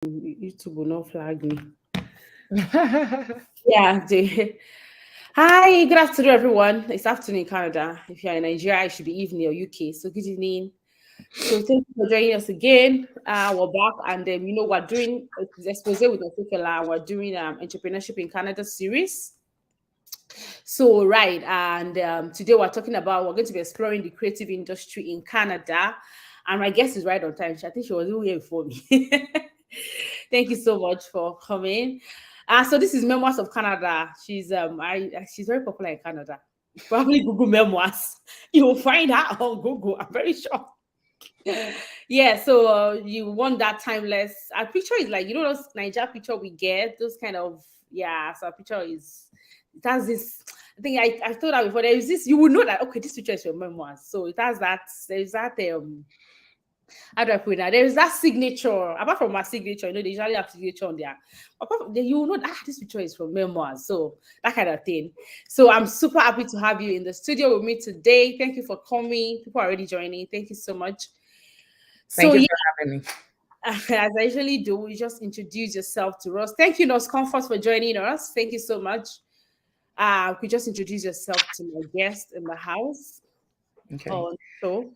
YouTube will not flag me. Yeah. Hi, good afternoon, everyone. It's afternoon in Canada. If you're in Nigeria, it should be evening or UK. So good evening. So thank you for joining us again. We're back, and we're doing expose with Ofikela. We're doing entrepreneurship in Canada series. So right, and today we're going to be exploring the creative industry in Canada. And my guest is right on time. I think she was even here before me. Thank you so much for coming. So this is Memoirs of Canada. She's very popular in Canada. Probably Google Memoirs. You will find her on Google. I'm very sure. Yeah, so you want that timeless. Our picture is like those Niger picture we get, those kind of So our picture it has this. I think I thought that before. There is this. You will know that okay, this picture is your memoirs. So it has that. There is that how do I put that? There is that signature. Apart from my signature, they usually have signature on there. Apart from, you will know that this picture is from memoirs. So that kind of thing. So I'm super happy to have you in the studio with me today. Thank you for coming. People are already joining. Thank you so much. Thank you for having me. As I usually do, you just introduce yourself to us. Thank you, Nurse Comfort, for joining us. Thank you so much. Could you just introduce yourself to my guest in the house? Okay. So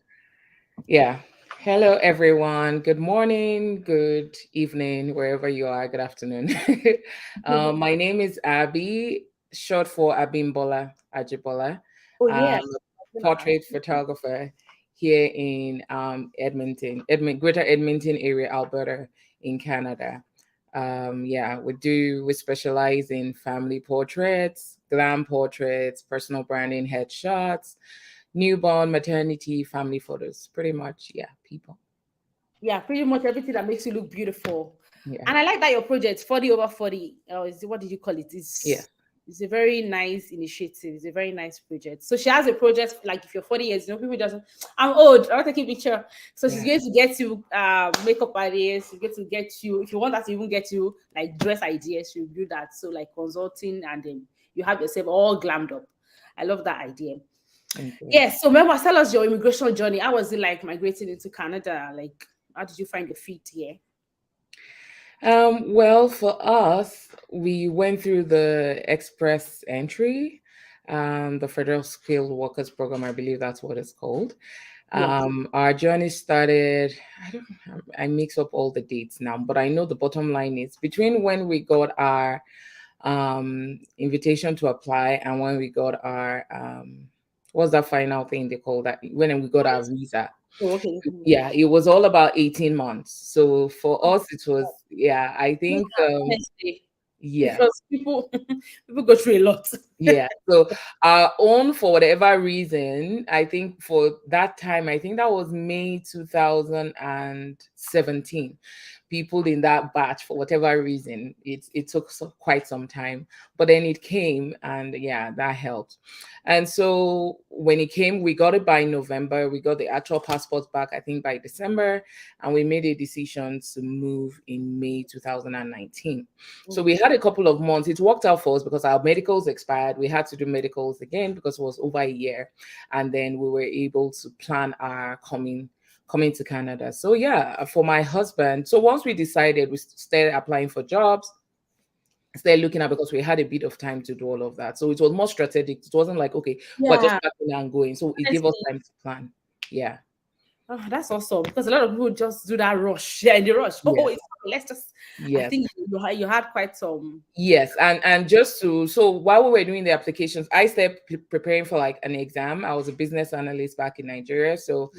Yeah. Hello, everyone. Good morning, good evening, wherever you are. Good afternoon. My name is Abby, short for Abimbola Ajibola. oh yeah, I'm a portrait photographer here in Greater Edmonton area, Alberta, in Canada. We specialize in family portraits, glam portraits, personal branding, headshots, newborn, maternity, family photos, pretty much, people. yeah, pretty much everything that makes you look beautiful. Yeah. And I like that your project 40 over 40. What did you call it? Yeah. It's a very nice initiative. It's a very nice project. So she has a project like if you're 40 years, people just I'm old. I want to take a picture. So she's going to get you makeup ideas. She's going to get you if you want that to even get you like dress ideas. She'll do that. So like consulting and then you have yourself all glammed up. I love that idea. Thank you. Yes. So remember, tell us your immigration journey. How was it like migrating into Canada? Like, how did you find your feet here? Well, for us, we went through the express entry, the Federal Skilled Workers Program, I believe that's what it's called. Yes. Our journey started, I mix up all the dates now, but I know the bottom line is between when we got our invitation to apply and when we got our, what's that final thing they call that? When we got our visa. Oh, okay. Yeah, it was all about 18 months. So for us, it was, I think, yeah. Because people go through a lot. Yeah. So our own, for whatever reason, I think for that time, I think that was May 2017. People in that batch, for whatever reason, it took quite some time, but then it came, and that helped. And so when it came, we got it by November. We got the actual passports back, I think, by December, and we made a decision to move in May 2019. So we had a couple of months. It worked out for us because our medicals expired. We had to do medicals again because it was over a year, and then we were able to plan our coming to Canada. So for my husband, so once we decided, we started applying for jobs, started looking at, because we had a bit of time to do all of that. So it was more strategic. It wasn't like, okay, we're just packing and going. So it gave us time to plan. Yeah. Oh, that's awesome because a lot of people just do that rush. Yeah, in the rush. Let's just. I think you had quite some. Yes, and just so while we were doing the applications, I started preparing for like an exam. I was a business analyst back in Nigeria, so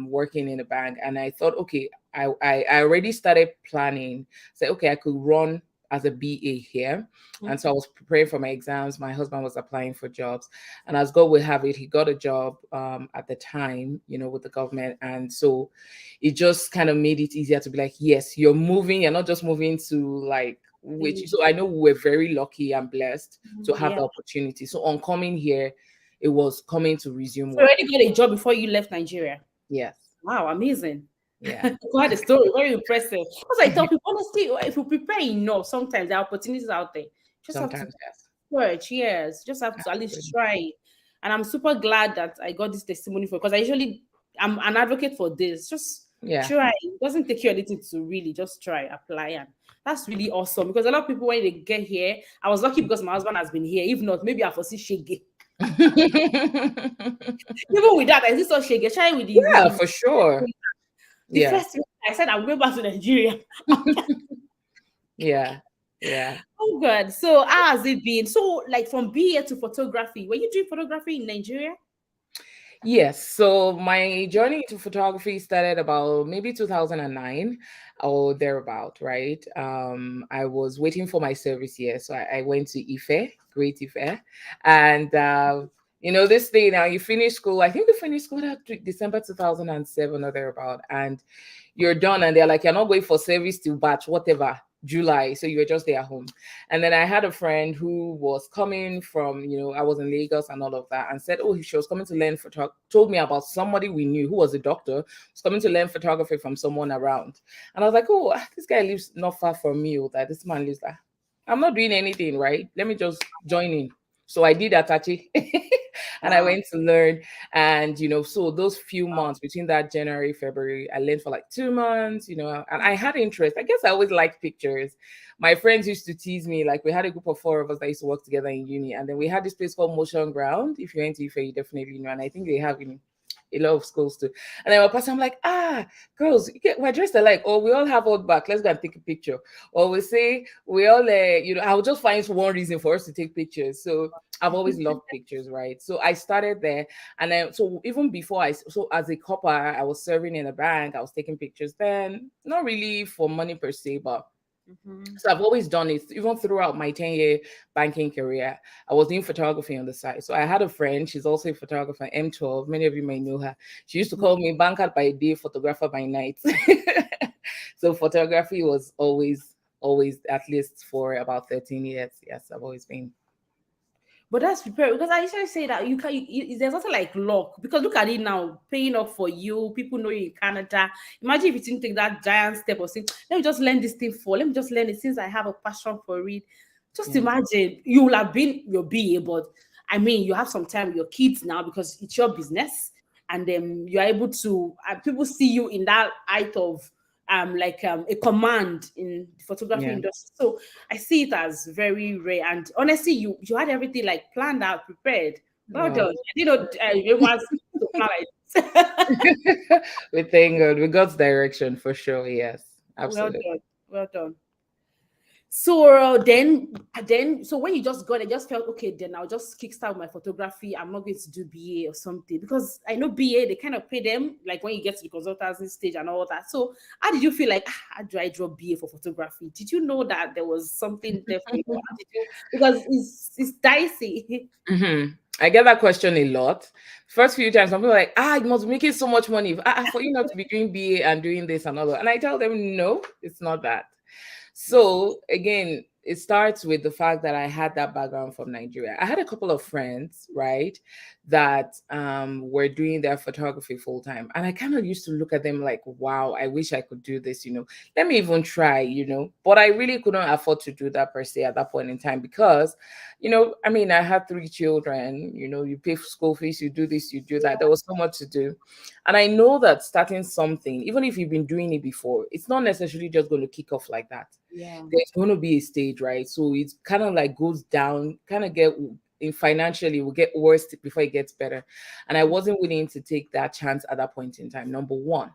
working in a bank, and I thought, okay, I already started planning. Say, okay, I could run as a BA here. And so I was preparing for my exams. My husband was applying for jobs. And as God would have it, he got a job at the time, with the government. And so it just kind of made it easier to be like, yes, you're moving. You're not just moving to like, so I know we were very lucky and blessed to have the opportunity. So on coming here, it was coming to resume work. You already got a job before you left Nigeria? Yes. Wow, amazing. Yeah. Quite a story, very impressive. Because I tell people, honestly, if you prepare enough, sometimes there are opportunities out there. Just sometimes, have to search, yes. Just have to at least try. And I'm super glad that I got this testimony for because I'm an advocate for this. Just Yeah. Try. It doesn't take you anything to really just try, apply, and that's really awesome because a lot of people when they get here, I was lucky because my husband has been here. If not, maybe I foresee shege. Even with that, I still saw shege. Try with Yeah, the for sure. the Yeah. first week I said I'm going back to Nigeria. Yeah. Yeah. Oh god. So how has it been? So like from BA to photography, were you doing photography in Nigeria? Yes. So my journey into photography started about maybe 2009 or thereabout, right? I was waiting for my service year. So I went to Ife, Great Ife. And, this thing now, you finish school, I think we finished school at December 2007 or thereabout. And you're done. And they're like, you're not going for service till batch, whatever. July, so you were just there at home. And then I had a friend who was coming from, I was in Lagos and all of that, and said, oh, she was coming to learn photography, told me about somebody we knew who was a doctor, was coming to learn photography from someone around. And I was like, oh, this guy lives not far from me, or that this man lives there. I'm not doing anything, right? Let me just join in. So I did Atachi and I Wow. went to learn. And, so those few months between that January, February, I learned for like 2 months, and I had interest. I guess I always liked pictures. My friends used to tease me, like we had a group of four of us that used to work together in uni. And then we had this place called Motion Ground. If you're into Ife, you definitely know. And I think they have a lot of schools too. And then my person, I'm like, girls, we're dressed alike. Or we all have old back. Let's go and take a picture. Or we say we all, I'll just find one reason for us to take pictures. So I've always loved pictures, right? So I started there. And then, so even before so as a copper, I was serving in a bank. I was taking pictures then, not really for money per se, but Mhm. so I've always done it, even throughout my 10-year banking career. I was doing photography on the side. So I had a friend, she's also a photographer, M12. Many of you may know her. She used to call me banker by day, photographer by night. So photography was always, at least for about 13 years. Yes, I've always been. But that's prepared because I usually say that you can. There's also like luck because look at it now, paying off for you. People know you in Canada. Imagine if you didn't take that giant step of saying, "Let me just learn this thing for. Let me just learn it since I have a passion for it." Just Yeah. imagine you will have been your BA, but I mean, you have some time with your kids now because it's your business, and then you are able to. People see you in that height of a command in the photography Yeah. industry. So I see it as very rare. And honestly, you had everything like planned out, prepared. Well Well, done. It was to plan like this. we thank God. We got direction for sure. Yes, Well absolutely. done. Well done. So so when you just got it, just felt okay. Then I'll just kickstart my photography. I'm not going to do BA or something because I know BA they kind of pay them like when you get to the consultancy stage and all that. So how did you feel like how do I draw BA for photography? Did you know that there was something there for you? How did you because it's dicey. I get that question a lot. First few times, some people are like, you must be making so much money for you not to be doing BA and doing this and all that. And I tell them, no, it's not that. So again, it starts with the fact that I had that background from Nigeria. I had a couple of friends, right, that were doing their photography full time. And I kind of used to look at them like, wow, I wish I could do this, Let me even try, But I really couldn't afford to do that per se at that point in time because, I mean, I had 3 children, you pay for school fees, you do this, you do that. There was so much to do. And I know that starting something, even if you've been doing it before, it's not necessarily just going to kick off like that. Yeah. There's going to be a stage, right? So it kind of like goes down, kind of get in financially will get worse before it gets better. And I wasn't willing to take that chance at that point in time, number one.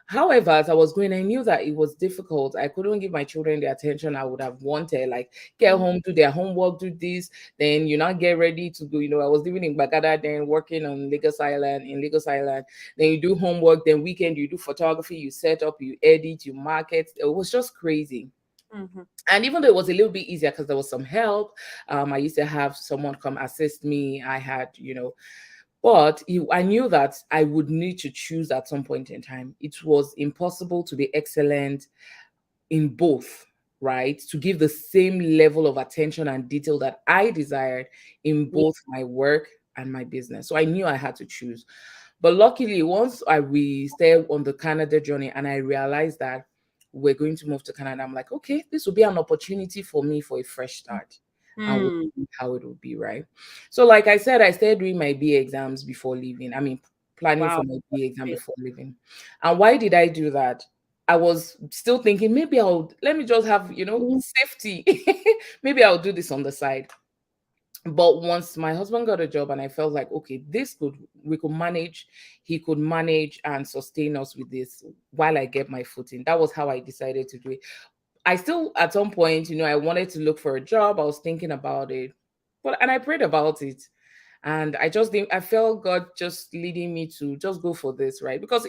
However, as I was going, I knew that it was difficult. I couldn't give my children the attention I would have wanted. Like, get home, do their homework, do this, then get ready to go. I was living in Bagada, then working on Lagos Island, in Lagos Island. Then you do homework, then weekend you do photography, you set up, you edit, you market. It was just crazy. Mhm. And even though it was a little bit easier because there was some help, I used to have someone come assist me. I had, but I knew that I would need to choose at some point in time. It was impossible to be excellent in both, right? To give the same level of attention and detail that I desired in Yeah. both my work and my business. So I knew I had to choose. But luckily, once we stayed on the Canada journey and I realized that we're going to move to Canada, I'm like, okay, this will be an opportunity for me for a fresh start. And we'll Mm. see how it will be, right? So, like I said, I started doing my BA exams before leaving. I mean, planning Wow. for my BA exam before leaving. And why did I do that? I was still thinking maybe let me just have, Mhm. safety. Maybe I'll do this on the side. But once my husband got a job and I felt like, okay, we could manage, he could manage and sustain us with this while I get my footing. That was how I decided to do it. I still, at some point, I wanted to look for a job. I was thinking about it, and I prayed about it. And I just didn't, I felt God just leading me to just go for this, right? Because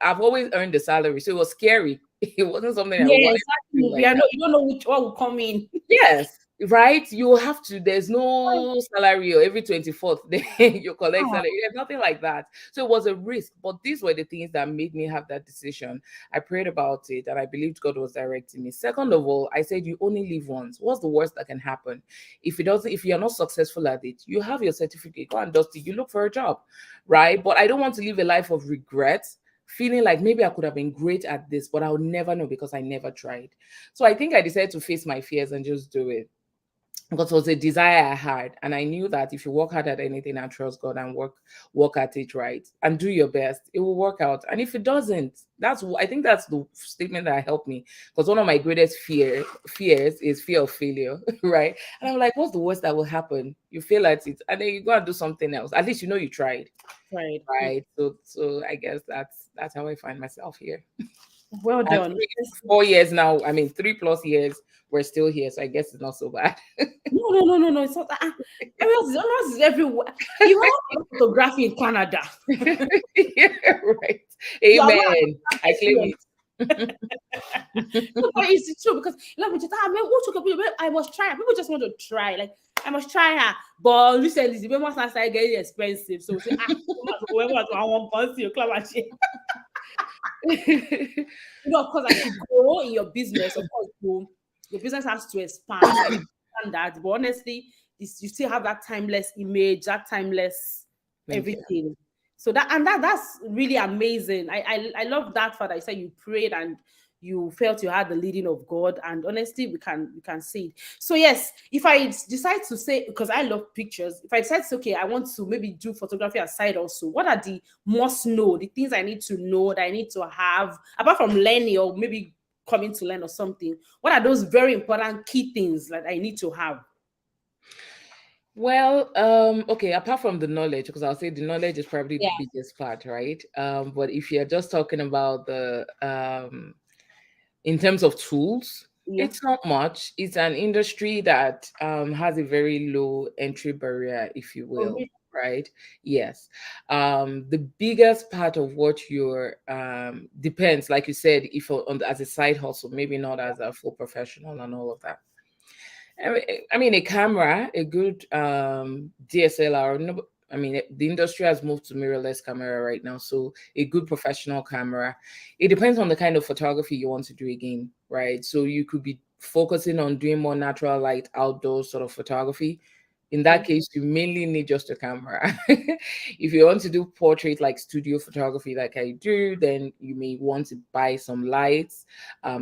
I've always earned the salary. So it was scary. It wasn't something I Yeah, wanted to do exactly. like that. You don't know which one will come in. Yes, right. You have to, there's no salary or every 24th day you collect Ah, salary. There's nothing like that. So it was a risk. But these were the things that made me have that decision. I prayed about it and I believed God was directing me. Second of all, I said, you only live once. What's the worst that can happen? If you're not successful at it, you have your certificate, go and dust it, you look for a job, right? But I don't want to live a life of regret, feeling like maybe I could have been great at this, but I'll never know because I never tried. So I think I decided to face my fears and just do it because it was a desire I had. And I knew that if you work hard at anything and trust God and work at it right and do your best, it will work out. And if it doesn't, I think that's the statement that helped me. Because one of my greatest fears is fear of failure, right? And I'm like, what's the worst that will happen? You fail at it, and then you go and do something else. At least you tried. right. Right. So I guess that's how I find myself here. Well And done. 4 years now, I mean 3+ years, we're still here. So I guess it's not so bad. No, no, no, no, no. It's not that. Amos is everywhere. You have photography in Canada. Yeah, right. You are not Amen. I claim experience. it. No, but it's true because let me just man, what took I must try. People just want to try. Like I must try her. But recently the members started getting expensive. So we say, whoever I want fancy club and shit. Of course, as you grow in your business, of course, your business has to expand. I understand that, but honestly, you still have that timeless image, that timeless Thank you. everything. So that's really amazing. I love that fact that you said you prayed and you felt you had the leading of God, and honestly, we can see it. So yes, if I decide to say, because I love pictures, if I decide to say, okay, I want to maybe do photography aside also, what are the must know, the things I need to know that I need to have apart from learning or maybe coming to learn or something? What are those very important key things that I need to have? Well, okay, apart from the knowledge, because I'll say the knowledge is probably Yeah, the biggest part, right? But if you're just talking about the in terms of tools, yeah. it's not much. It's an industry that has a very low entry barrier, if you Oh, will, really? right? Yes. The biggest part of what you're depends, like you said, if as a side hustle, maybe not as a full professional and all of that. I mean, a camera, a good DSLR. No, I mean, the industry has moved to mirrorless camera right now. So a good professional camera. It depends on the kind of photography you want to do again, right? So you could be focusing on doing more natural light, outdoor sort of photography. In that Okay. case, you mainly need just a camera. If you want to do portrait like studio photography, like I do, then you may want to buy some lights,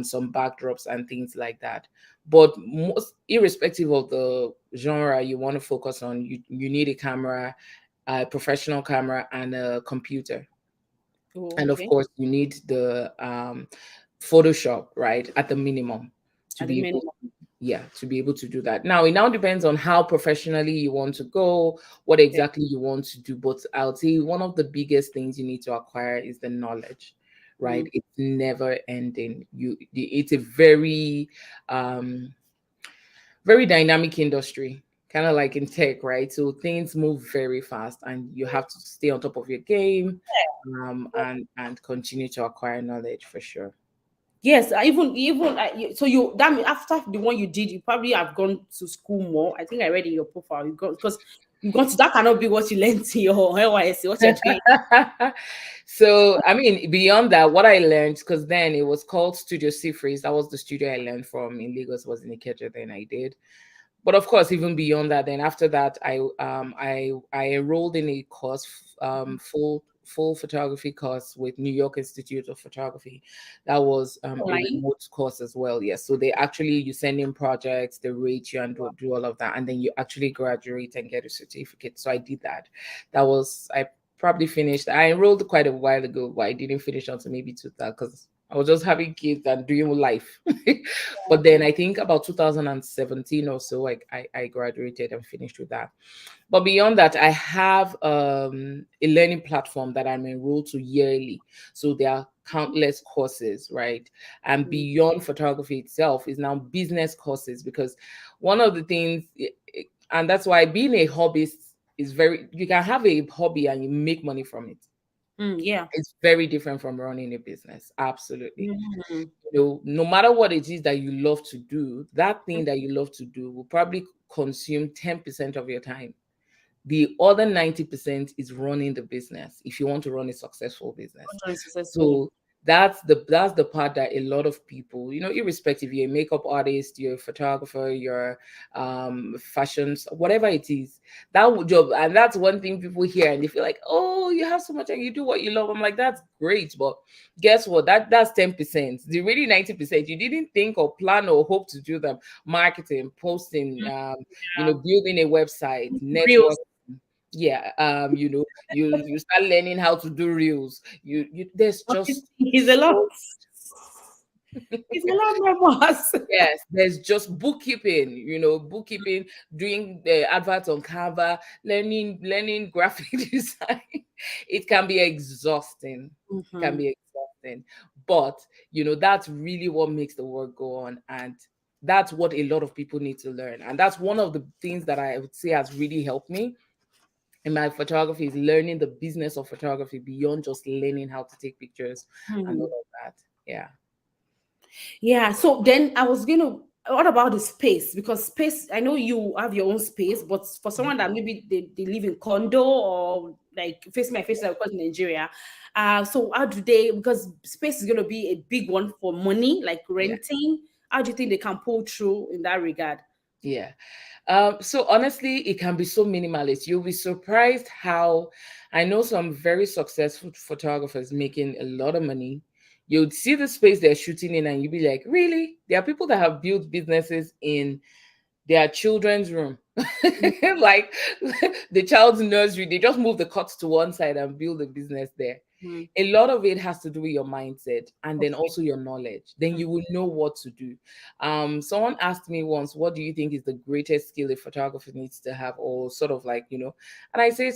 some backdrops, and things like that. But most, irrespective of the genre you want to focus on, you need a camera, a professional camera, and a computer. Oh, And of okay. course, you need the Photoshop, right, at the minimum to At the be able, minimum. yeah, to be able to do that. Now, it now depends on how professionally you want to go, what Okay. exactly you want to do. But I'll say one of the biggest things you need to acquire is the knowledge, right? Mm. It's never ending. It's a um very dynamic industry, kind of like in tech, right? So things move very fast, and you have to stay on top of your game, and continue to acquire knowledge for sure. Yes, so you that mean after the one you did, you probably have gone to school more. I think I read in your profile you got because you got to, that cannot be what you learned in your NYSC, what you're doing. So, I mean, beyond that, what I learned, because then it was called Studio Seafreeze. That was the studio I learned from in Lagos, was in Ikeja. Then I did. But of course, even beyond that, then after that, I enrolled in a course, full photography course with New York Institute of Photography. That was a Online. remote course as well. Yes, so they actually, you send in projects, they rate you and do all of that, and then you actually graduate and get a certificate. So I did that. That was I probably finished. I enrolled quite a while ago, but I didn't finish until maybe 2000 because I was just having kids and doing life. But then I think about 2017 or so, I graduated and finished with that. But beyond that, I have a learning platform that I'm enrolled to yearly. So there are countless courses, right? And Mm, beyond photography itself is now business courses, because one of the things, and that's why being a hobbyist is very, you can have a hobby and you make money from it. yeah. It's very different from running a business. Absolutely. Mm, No matter what it is that you love to do, that thing that you love to do will probably consume 10% of your time. The other 90% is running the business if you want to run a successful business. very successful. So that's the part that a lot of people, irrespective, you're a makeup artist, you're a photographer, you're fashions, whatever it is, job. And that's one thing people hear and they feel like, oh, you have so much and you do what you love. I'm like, that's great. But guess what? That's 10%. The really 90%, you didn't think or plan or hope to do them. Marketing, posting, Yeah. building a website, Reels. network. Yeah, you start learning how to do reels. There's just It's a lot. so It's a lot members. yes, there's just bookkeeping, bookkeeping, doing the adverts on Canva, learning graphic design. It can be exhausting. Can Mhm. be exhausting. But that's really what makes the work go on. And that's what a lot of people need to learn. And that's one of the things that I would say has really helped me in my photography, is learning the business of photography beyond just learning how to take pictures and all Mhm. of that. Yeah. Yeah. So then I was gonna. What about the space? Because space, I know you have your own space, but for someone that maybe they live in condo or like face my face, like of course in Nigeria. So how do they? Because space is gonna be a big one for money, like Yeah. renting. How do you think they can pull through in that regard? Yeah. So honestly, it can be so minimalist. You'll be surprised how I know some very successful photographers making a lot of money. You'd see the space they're shooting in, and you'd be like, really? There are people that have built businesses in their children's room. Like the child's nursery, they just move the cots to one side and build a business there. Mhm. A lot of it has to do with your mindset and then Okay. also your knowledge. Then you will know what to do. Someone asked me once, what do you think is the greatest skill a photographer needs to have, or sort of like, and I say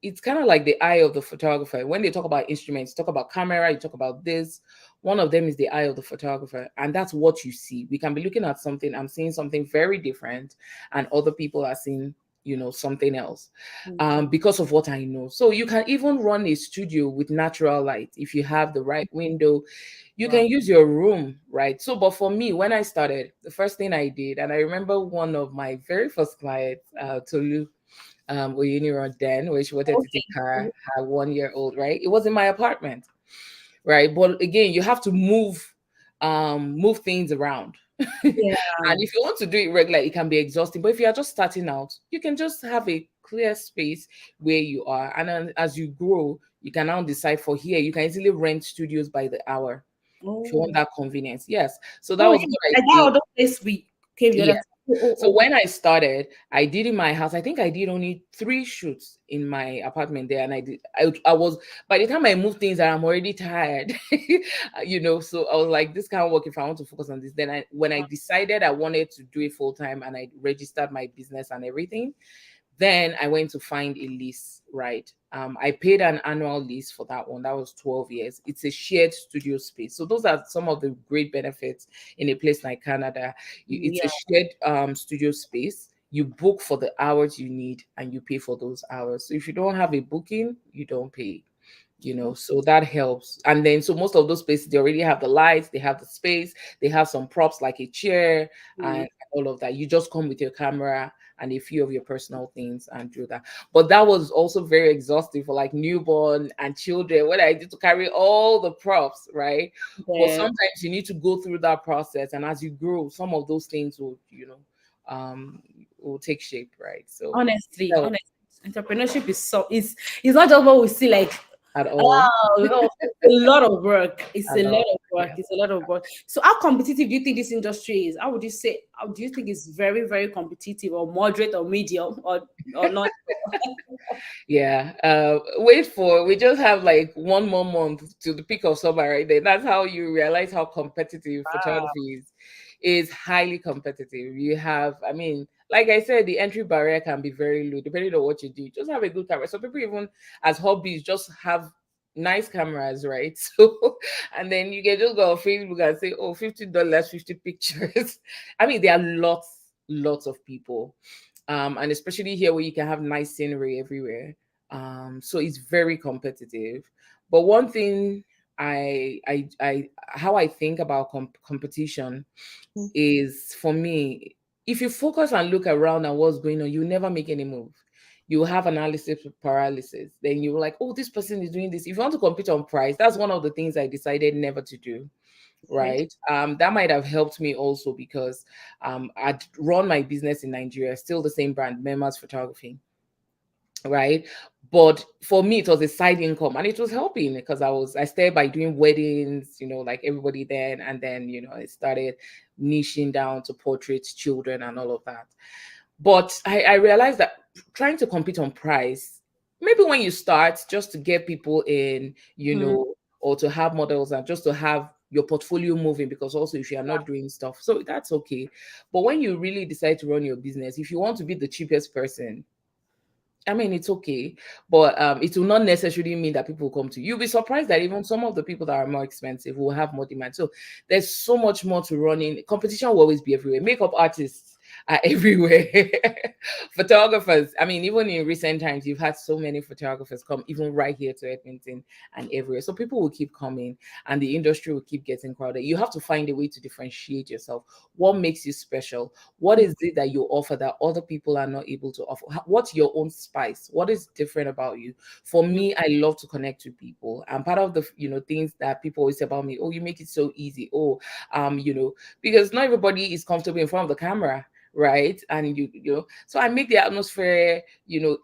it's kind of like the eye of the photographer. When they talk about instruments, talk about camera, you talk about this. One of them is the eye of the photographer, and that's what you see. We can be looking at something, I'm seeing something very different, and other people are seeing, something else, Okay. because of what I know. So you can even run a studio with natural light if you have the right window. You can Wow. use your room, right? So, but for me, when I started, the first thing I did, and I remember one of my very first clients, Tolu, Oyiniro then, where she wanted to take Okay. her 1 year old, right? It was in my apartment, right? But again, you have to move things around. Yeah. And if you want to do it regular, it can be exhausting. But if you are just starting out, you can just have a clear space where you are. And then as you grow, you can now decide for here. You can easily rent studios by the hour if you want Oh. that convenience. Yes. So that Oh, was yeah. what I Like that did. other place we came the other Yeah. time. Oh, So oh, when I started, I did in my house. I think I did only 3 shoots in my apartment there, and I was, by the time I moved things, I'm already tired, So I was like, this can't work if I want to focus on this. Then when I decided I wanted to do it full time, and I registered my business and everything, then I went to find a lease, right? I paid an annual lease for that one. That was 12 years. It's a shared studio space. So those are some of the great benefits in a place like Canada. It's a yeah. shared studio space. You book for the hours you need and you pay for those hours. So if you don't have a booking, you don't pay. So that helps. And then so most of those places, they already have the lights, they have the space, they have some props like a chair Mm. and all of that. You just come with your camera and a few of your personal things and do that. But that was also very exhausting for like newborn and children when I did to carry all the props, right? But Yeah. sometimes you need to go through that process, and as you grow, some of those things um will take shape, right? So Honestly, help honestly, entrepreneurship is not just what we see like, at all, oh no, it's a lot of work. It's at a lot all. of work. Yeah. It's a lot of work. So how competitive do you think this industry is? How would you say? How do you think it's very, very competitive, or moderate, or medium, or not? Yeah. Wait for we just have like one more month to the peak of summer, right? Then that's how you realize how competitive Wow. photography is. Is highly competitive. You have, I mean, like I said, the entry barrier can be very low depending on what you do. Just have a good camera. So people even as hobbies just have nice cameras, right? So and then you can just go on Facebook and say, oh, $50, 50 pictures. I mean, there are lots of people, and especially here where you can have nice scenery everywhere. So it's very competitive. But one thing I how I think about competition is, for me, if you focus and look around at what's going on, you never make any move. You have analysis paralysis. Then you're like, oh, this person is doing this. If you want to compete on price, that's one of the things I decided never to do. Okay. Right. That might have helped me also because I'd run my business in Nigeria, still the same brand, Members Photography, right? But for me, it was a side income and it was helping because I started by doing weddings, like everybody then. And then, I started niching down to portraits, children, and all of that. But I realized that trying to compete on price, maybe when you start, just to get people in, Mm. or to have models and just to have your portfolio moving, because also if you are not doing stuff, so that's okay. But when you really decide to run your business, if you want to be the cheapest person, I mean, it's okay, but it will not necessarily mean that people will come to you. You'll be surprised that even some of the people that are more expensive will have more demand. So there's so much more to running. Competition will always be everywhere. Makeup artists are everywhere. Photographers. I mean, even in recent times, you've had so many photographers come, even right here to Edmonton and everywhere. So people will keep coming, and the industry will keep getting crowded. You have to find a way to differentiate yourself. What makes you special? What is it that you offer that other people are not able to offer? What's your own spice? What is different about you? For me, I love to connect with people. And part of the things that people always say about me, oh, you make it so easy. Oh, because not everybody is comfortable in front of the camera, right? And so I make the atmosphere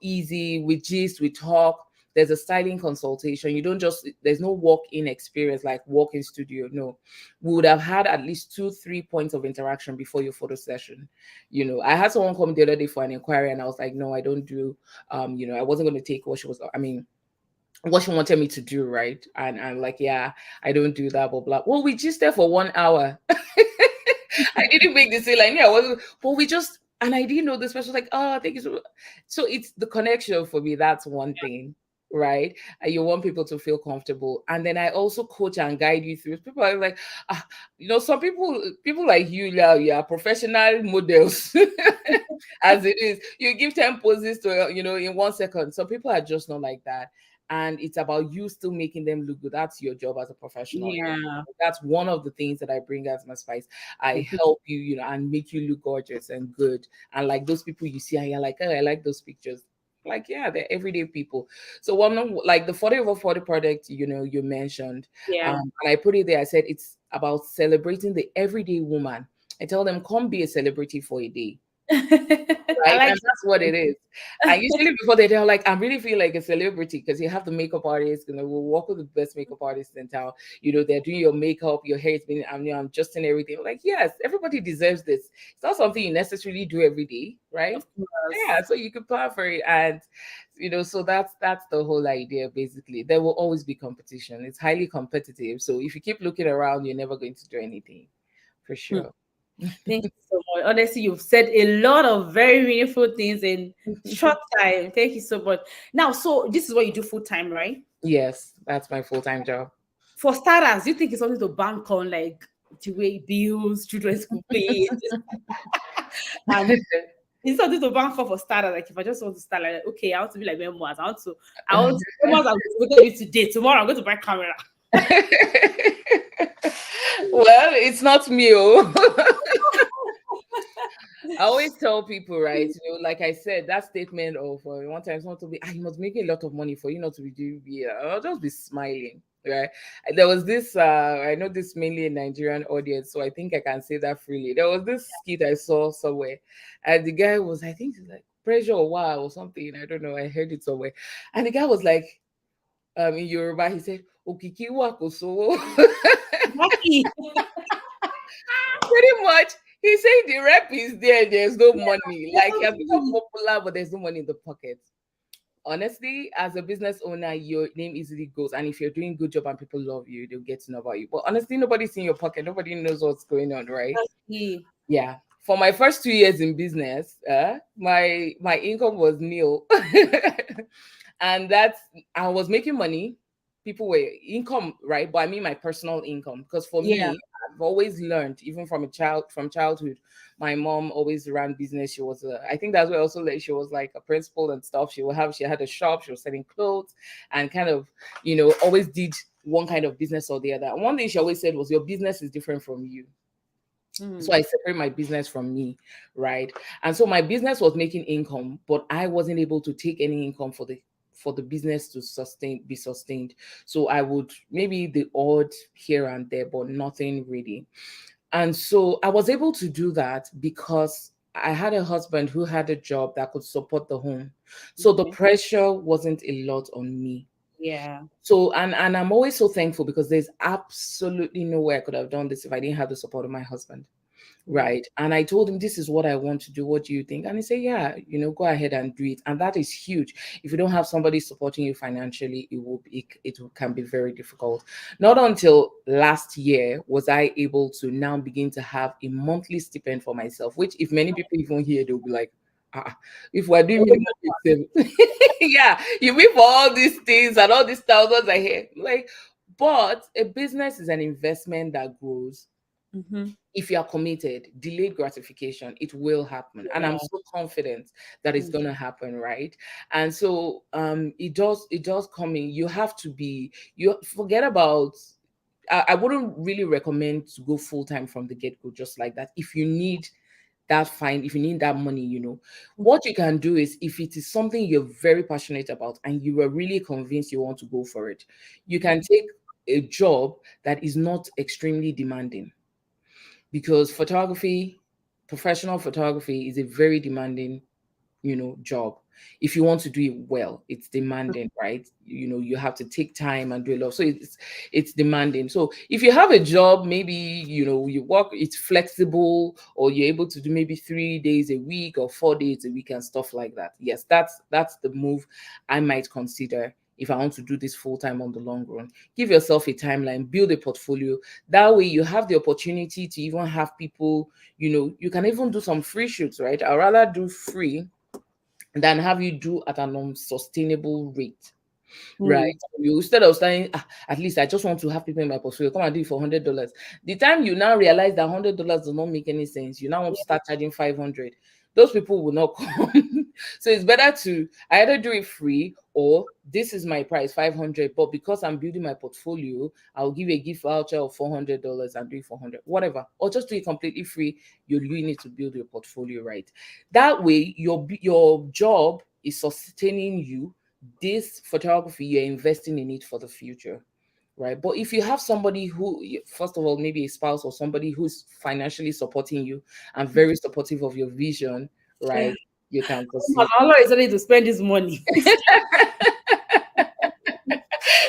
easy. We gist, we talk. There's a styling consultation. You don't just, there's no walk-in experience like walk-in studio. No, we would have had at least 2-3 points of interaction before your photo session. I had someone come the other day for an inquiry, and I was like, no, I don't do, I wasn't going to take what she was, I mean, what she wanted me to do, right? And I'm like, yeah, I don't do that, blah blah. Well, we just there for 1 hour. I didn't make the sale. I knew I wasn't, but we just, and I didn't know this person was like, oh, thank you so much. So it's the connection for me. That's one thing, right? And you want people to feel comfortable. And then I also coach and guide you through. People are like, some people like you now, you are professional models. As it is, you give 10 poses to, in 1 second. Some people are just not like that. And it's about you still making them look good. That's your job as a professional. Yeah. That's one of the things that I bring as my spice. I help you, and make you look gorgeous and good. And like those people you see, and you're like, oh, I like those pictures. Like, yeah, they're everyday people. So one of like the 40 over 40 product, you mentioned, Yeah. and I put it there. I said it's about celebrating the everyday woman. I tell them, come be a celebrity for a day. I Right, like and that's what it is. And usually before they're like, I really feel like a celebrity, because you have the makeup artist, we'll work with the best makeup artists in town. They're doing your makeup, your hair is being, I'm just in everything. Like, yes, everybody deserves this. It's not something you necessarily do every day, right? of course. Yeah, so you can plan for it. And so that's the whole idea. Basically, there will always be competition. It's highly competitive. So if you keep looking around, you're never going to do anything, for Hmm. sure. Thank you so much. Honestly, you've said a lot of very meaningful things in short time. Thank you so much. Now, so this is what you do full time, right? Yes, that's my full-time job. For starters, do you think it's something to bank on, like to pay bills, children's school fees, and it's something to bank for starters? Like if I just want to start, like okay, I want to be like memoirs. I want memoirs. I'm going to be today. Tomorrow, I'm going to buy camera. Well, it's not me. Oh. I always tell people, right? Like I said, that statement of one time someone told me, you must make a lot of money for you not to be doing beer. I'll just be smiling, right? And there was this, I know this mainly a Nigerian audience, so I think I can say that freely. There was this skit I saw somewhere, and the guy was, I think, like pressure or wow or something. I don't know. I heard it somewhere, and the guy was like, in Yoruba, he said, Okiki wakoso. Lucky. Pretty much. He said the rep is there, there's no money. Like you have become Lucky. popular, but there's no money in the pocket. Honestly, as a business owner, your name easily goes. And if you're doing good job and people love you, they'll get to know about you. But honestly, nobody's in your pocket. Nobody knows what's going on, right? Lucky. Yeah. For my first 2 years in business, my income was nil. And that's I was making money. People were income, right? But I mean my personal income. Because for Yeah. me, I've always learned, even from childhood, my mom always ran business. She was I think that's why also like she was like a principal and stuff. She had a shop, she was selling clothes and kind of, always did one kind of business or the other. And one thing she always said was your business is different from you. So Mm. I separate my business from me, right? And so my business was making income, but I wasn't able to take any income for the business to be sustained. So I would maybe the odd here and there, but nothing really. And so I was able to do that because I had a husband who had a job that could support the home. So the Okay. pressure wasn't a lot on me. Yeah. So and I'm always so thankful because there's absolutely no way I could have done this if I didn't have the support of my husband. Mm. Right. And I told him, this is what I want to do. What do you think? And he said, yeah, go ahead and do it. And that is huge. If you don't have somebody supporting you financially, can be very difficult. Not until last year was I able to now begin to have a monthly stipend for myself, which if many people even hear, they'll be like, if we're doing minimum wage, yeah, you mean for all these things and all these thousands I hear. Like, but a business is an investment that grows. Mm-hmm. If you are committed, delayed gratification, it will happen. And I'm Yeah. so confident that it's Mm. gonna happen, right? And so it does come in. You have to be, you forget about I wouldn't really recommend to go full time from the get-go just like that. If you need that fine, if you need that money, what you can do is if it is something you're very passionate about and you are really convinced you want to go for it, you can take a job that is not extremely demanding, because professional photography is a very demanding, job. If you want to do it well, it's demanding, right? You have to take time and do a lot. So it's demanding. So if you have a job, maybe you work, it's flexible, or you're able to do maybe 3 days a week or 4 days a week and stuff like that. Yes, that's the move I might consider if I want to do this full time on the long run. Give yourself a timeline, build a portfolio. That way you have the opportunity to even have people, you can even do some free shoots, right? I'd rather do free than have you do at an unsustainable rate. Right. Mm. You instead of saying, at least I just want to have people in my portfolio, come and do it for $100. The time you now realize that $100 does not make any sense, you now want to Yeah. start charging 500. Those people will not come. So it's better to either do it free, or this is my price, 500. But because I'm building my portfolio, I'll give you a gift voucher of $400 and do it for 100, whatever, or just do it completely free. You really need to build your portfolio, right? That way, your job is sustaining you. This photography, you're investing in it for the future, right? But if you have somebody who, first of all, maybe a spouse or somebody who's financially supporting you and very supportive of your vision, Yeah. right, you can My proceed. Allah is ready to spend his money.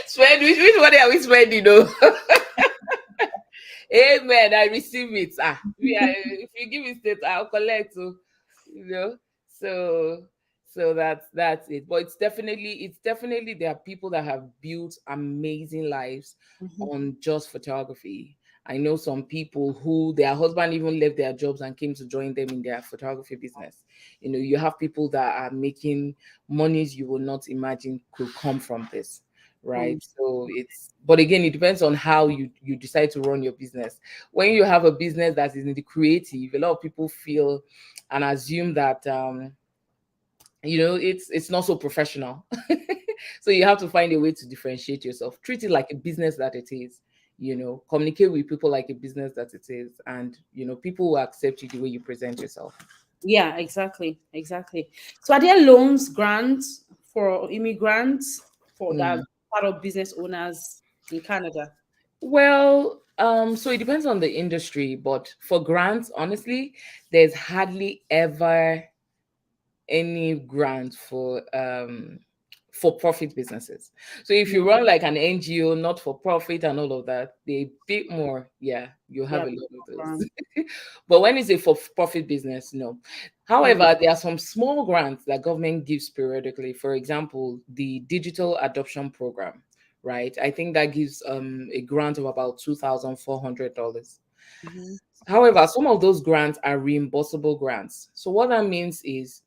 Spend, which money are we spending, Amen. I receive it. If you give me state, I'll collect. So, you know. So that's it. But it's definitely there are people that have built amazing lives Mhm. on just photography. I know some people who their husband even left their jobs and came to join them in their photography business. You have people that are making monies you will not imagine could come from this, right? Mm. So but again, it depends on how you decide to run your business. When you have a business that is in the creative, a lot of people feel and assume that it's not so professional. So you have to find a way to differentiate yourself, treat it like a business that it is, communicate with people like a business that it is, and people will accept you the way you present yourself. Yeah, exactly. Exactly. So are there loans, grants for immigrants for that Mm. part of business owners in Canada? Well, so it depends on the industry, but for grants, honestly, there's hardly ever any grant for profit businesses. So if you Mm. run like an NGO, not for profit and all of that, they bit more. Yeah, you have Yeah. a lot of those. Um, But when it's a for profit business, no. mm. However, there are some small grants that government gives periodically. For example, the Digital Adoption Program, right? I think that gives a grant of about $2,400. Mhm. However, some of those grants are reimbursable grants. So what that means is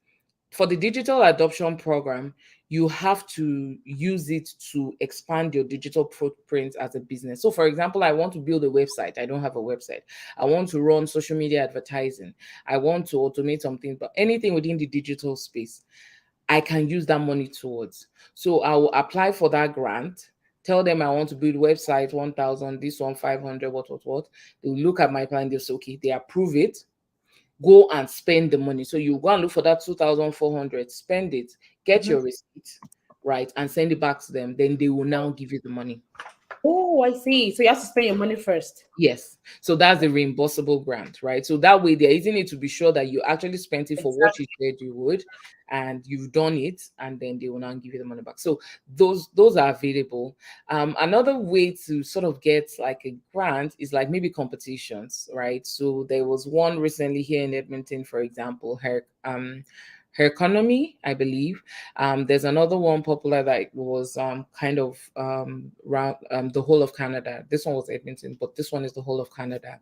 for the digital adoption program, you have to use it to expand your digital footprint as a business. So, for example, I want to build a website. I don't have a website. I want to run social media advertising. I want to automate something, but anything within the digital space, I can use that money towards. So, I will apply for that grant. Tell them I want to build website 1,000, this one 500, what. They will look at my plan. They'll say, okay, they approve it, go and spend the money. So you go and look for that 2,400, spend it, get Mhm. your receipt, right, and send it back to them. Then they will now give you the money. Oh, I see. So you have to spend your money first. Yes. So that's the reimbursable grant, right? So that way they're using it to be sure that you actually spent it for what you Exactly. said you would, and you've done it, and then they will now give you the money back. So those are available. Another way to sort of get like a grant is like maybe competitions, right? So there was one recently here in Edmonton, for example, her economy, I believe. There's another one popular that was kind of around the whole of Canada. This one was Edmonton, but this one is the whole of Canada.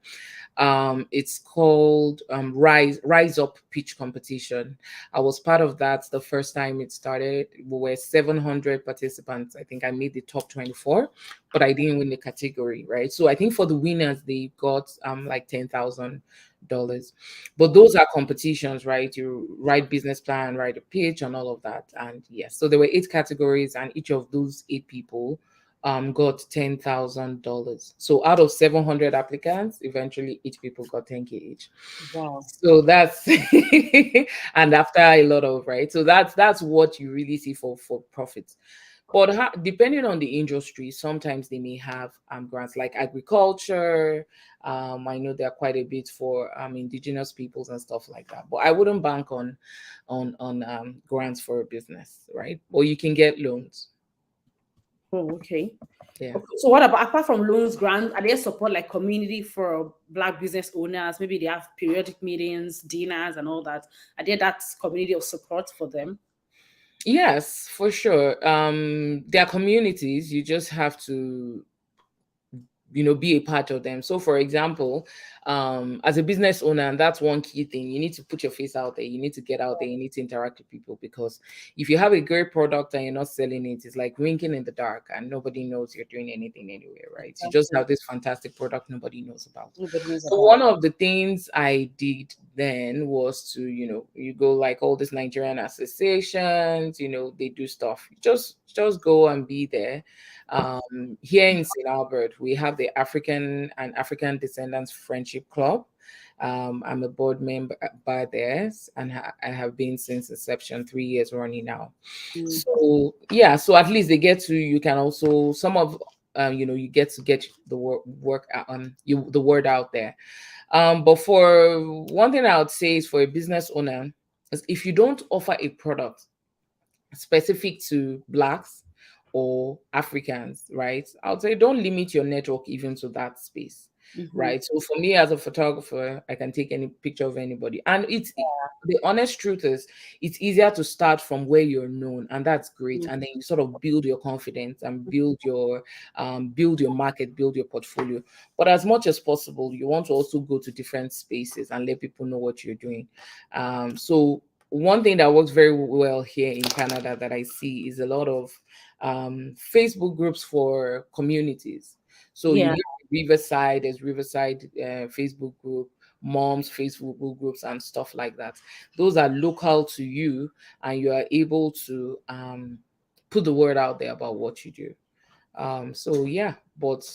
It's called Rise Up Pitch Competition. I was part of that the first time it started. We were 700 participants. I think I made the top 24, but I didn't win the category, right? So I think for the winners they got like $10,000. But Wow. those are competitions, right? You write business plan, write a pitch, and all of that. And yes, so there were 8 categories, and each of those 8 people got $10,000. So out of 700 applicants, eventually each people got 10K each. Wow. So that's and after a lot of, right. So that's what you really see for profits. But depending on the industry, sometimes they may have grants like agriculture. I know there are quite a bit for indigenous peoples and stuff like that. But I wouldn't bank on grants for a business, right? Or you can get loans. Oh, okay. Yeah. Okay. So what about apart from loans, grants, are there support like community for black business owners? Maybe they have periodic meetings, dinners, and all that. Are there that community of support for them? Yes, for sure. There are communities. You just have to be a part of them. So for example, as a business owner, and that's one key thing, you need to put your face out there, you need to get out there, you need to interact with people, because if you have a great product and you're not selling it, it's like winking in the dark and nobody knows you're doing anything anywhere, right? You just Exactly. have this fantastic product nobody knows about. Nobody knows So about. one of the things I did then was to, you go like all these Nigerian associations, they do stuff, just go and be there. Here in St. Albert, we have the African and African Descendants Friendship Club. I'm a board member by theirs, and I have been since inception, 3 years running now. Mm. So yeah, so at least they get to. You can also some of you get the work you the word out there. But for one thing, I would say is for a business owner, is if you don't offer a product specific to blacks or Africans, right? I would say don't limit your network even to that space, Mm-hmm. right? So for me as a photographer, I can take any picture of anybody, and the honest truth is it's easier to start from where you're known, and that's great. And then you sort of build your confidence and build your market, build your portfolio. But as much as possible, you want to also go to different spaces and let people know what you're doing. So one thing that works very well here in Canada that I see is a lot of Facebook groups for communities. So you Yeah. have Riverside, there's Riverside Facebook group, moms Facebook groups, and stuff like that. Those are local to you, and you are able to put the word out there about what you do. So yeah, but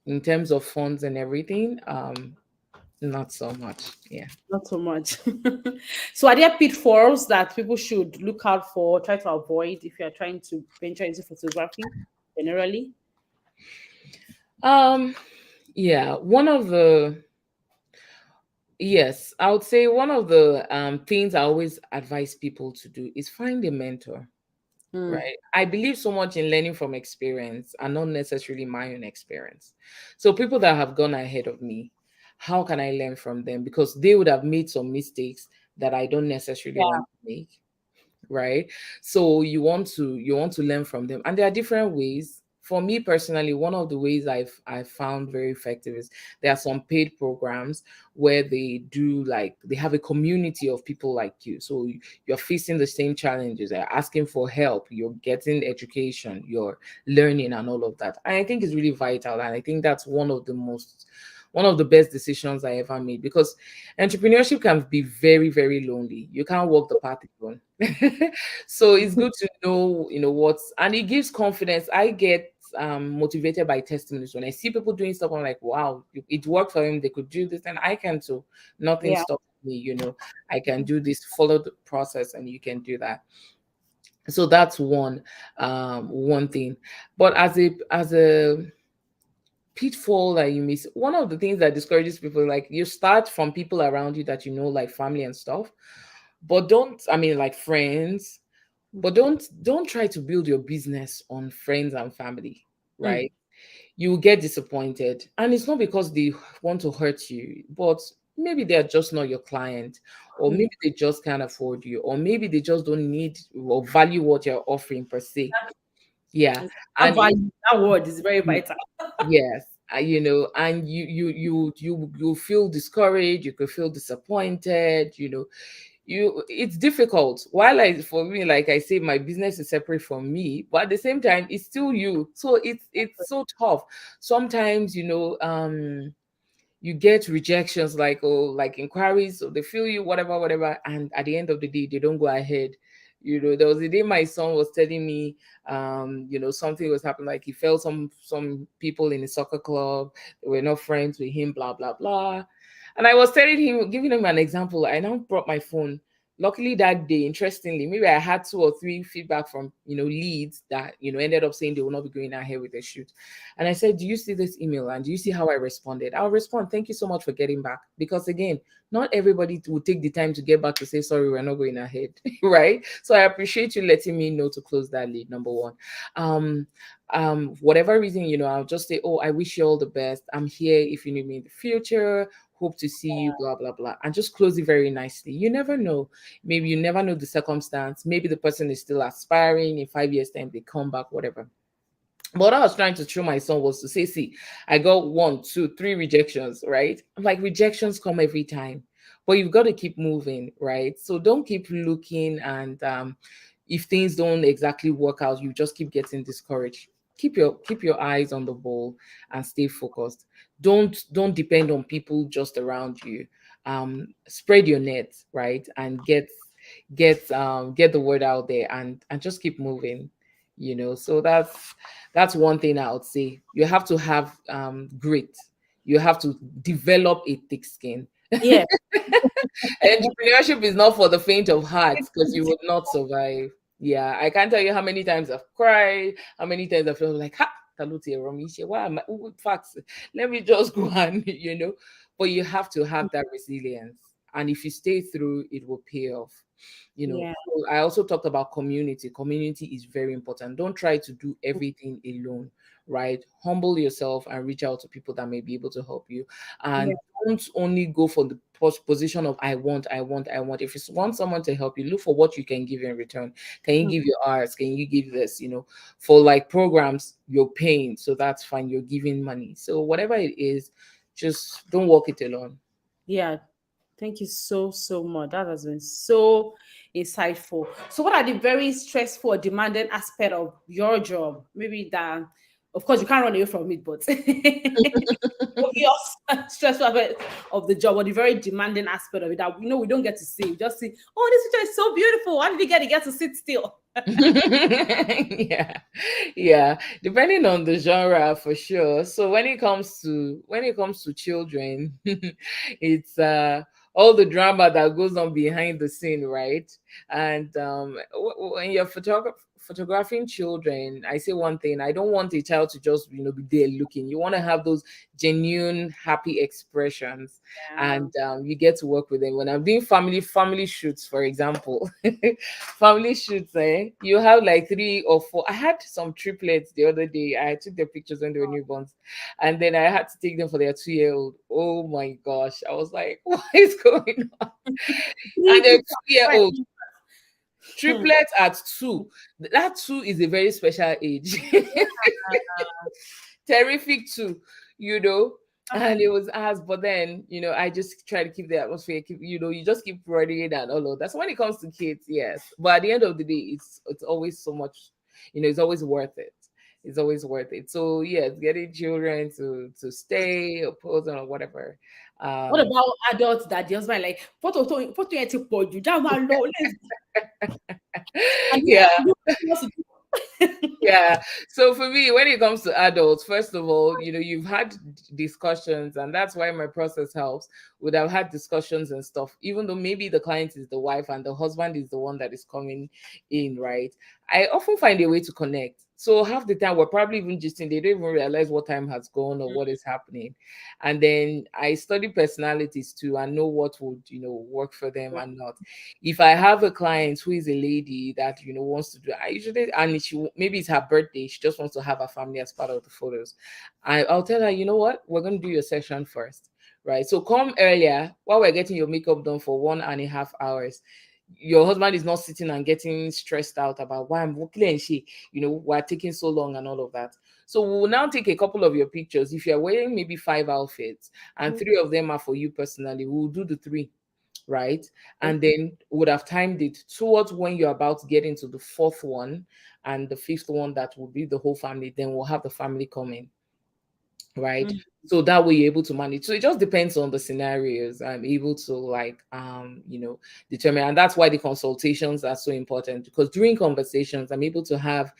in terms of funds and everything, not so much. Yeah. Not so much. So, are there pitfalls that people should look out for, try to avoid if you are trying to venture into photography generally? Um, yeah, yes, I would say one of the things I always advise people to do is find a mentor. Mm. right? I believe so much in learning from experience and not necessarily my own experience. So people that have gone ahead of me, how can I learn from them? Because they would have made some mistakes that I don't necessarily Yeah. want to make, right? So you want to learn from them, and there are different ways. For me personally, one of the ways I've found very effective is there are some paid programs where they do, like, they have a community of people like you. So you're facing the same challenges, they're asking for help, you're getting education, you're learning and all of that. And I think it's really vital, and I think that's one of the best decisions I ever made, because entrepreneurship can be very, very lonely. You can't walk the path alone. So it's good to know, what's, and it gives confidence. I get motivated by testimonies. When I see people doing stuff, I'm like, wow, it worked for him. They could do this, and I can too. Nothing Yeah. stops me. I can do this. Follow the process, and you can do that. So that's one thing. But as a pitfall that you miss, one of the things that discourages people, like, you start from people around you that like family and stuff, but don't, I mean, like friends, but don't try to build your business on friends and family, Mm. right? You will get disappointed, and it's not because they want to hurt you, but maybe they're just not your client, or Mm. maybe they just can't afford you, or maybe they just don't need or value what you're offering per se. Yeah. That And value, that word is very vital. yes, and you feel discouraged, you could feel disappointed, it's difficult. While for me, like I say, my business is separate from me, but at the same time, it's still you. So it's so tough. Sometimes, you get rejections, like, oh, like inquiries, so they feel you, whatever, whatever, and at the end of the day they don't go ahead. There was a day my son was telling me, something was happening, like he felt some people in the soccer club, they were not friends with him, blah blah blah. And I was telling him, giving him an example. I now brought my phone. Luckily that day, interestingly, maybe I had two or three feedback from leads that ended up saying they will not be going ahead with the shoot. And I said, do you see this email? And do you see how I responded? I'll respond, thank you so much for getting back. Because again, not everybody will take the time to get back to say, sorry, we're not going ahead. Right? So I appreciate you letting me know to close that lead, number one. Um, whatever reason, I'll just say, oh, I wish you all the best. I'm here if you need me in the future. Hope to see you, blah, blah, blah. And just close it very nicely. You never know. Maybe you never know the circumstance. Maybe the person is still aspiring. In 5 years' time, they come back, whatever. What I was trying to show my son was to say, see, I got one, two, three rejections, right? I'm like, rejections come every time, but you've got to keep moving, right? So don't keep looking, and if things don't exactly work out, you just keep getting discouraged. Keep your eyes on the ball and stay focused. Don't depend on people just around you. Spread your net, right? And get the word out there, and just keep moving. So that's one thing I would say. You have to have grit. You have to develop a thick skin. Yeah. Entrepreneurship is not for the faint of heart, because you would not survive. Yeah, I can't tell you how many times I've cried, how many times I feel like, ha, Taluti Romisha, why am I? In fact, let me just go on. But you have to have that resilience. And if you stay through, it will pay off. Yeah. So I also talked about community. Community is very important. Don't try to do everything alone, right? Humble yourself and reach out to people that may be able to help you. Yeah. And don't only go for the position of I want, I want, I want. If you want someone to help you, look for what you can give in return. Can you Mm. give your hours? Can you give this? For like programs, you're paying, so that's fine. You're giving money. So whatever it is, just don't walk it alone. Yeah. Thank you so, so much. That has been so insightful. So, what are the very stressful or demanding aspect of your job? Maybe that, of course, you can't run away from it, but obvious stressful aspect of the job, or the very demanding aspect of it that we don't get to see. We just see, oh, this picture is so beautiful. How did you get it? Get to sit still. Yeah, yeah, depending on the genre, for sure. So when it comes to children, it's all the drama that goes on behind the scene, right? And when you're photographing children, I say one thing: I don't want a child to just be there looking. You want to have those genuine, happy expressions, Yeah. and you get to work with them. When I'm doing family shoots, for example, family shoots, you have like 3 or 4. I had some triplets the other day. I took their pictures when they were newborns, and then I had to take them for their 2-year-old. Oh my gosh, I was like, what is going on? And Three they're people. 2-year-old. Hmm. Triplets at 2. That 2 is a very special age. Terrific 2, you know. Ah, And it was as, but then, I just try to keep the atmosphere, you just keep running it and all of that. So when it comes to kids, yes. But at the end of the day, it's always so much, it's always worth it. It's always worth it. So yes, getting children to stay or pose or whatever. what Um about adults that just by like photo yẹn ti pọ̀ jù that one low let's and yeah. you supposed to do. Yeah. So for me, when it comes to adults, first of all, you've had discussions, and that's why my process helps. Would have had discussions and stuff, even though maybe the client is the wife and the husband is the one that is coming in, right? I often find a way to connect. So half the time we're probably even just they don't even realize what time has gone or what is happening. And then I study personalities too and know what would, work for them and not. If I have a client who is a lady that wants to do, I usually, and she maybe it's her birthday, she just wants to have her family as part of the photos. I'll tell her, you know what, we're going to do your session first, right? So come earlier while we're getting your makeup done for 1.5 hours. Your husband is not sitting and getting stressed out about why I'm working and we're taking so long and all of that. So we'll now take a couple of your pictures. If you're wearing maybe 5 outfits and 3 of them are for you personally, we'll do the 3, right? And then would have timed it towards when you're about to get into the 4th one and the 5th one that will be the whole family. Then we'll have the family come in, right? Mm. So that way you're able to manage. So it just depends on the scenarios. I'm able to like determine, and that's why the consultations are so important, because during conversations I'm able to have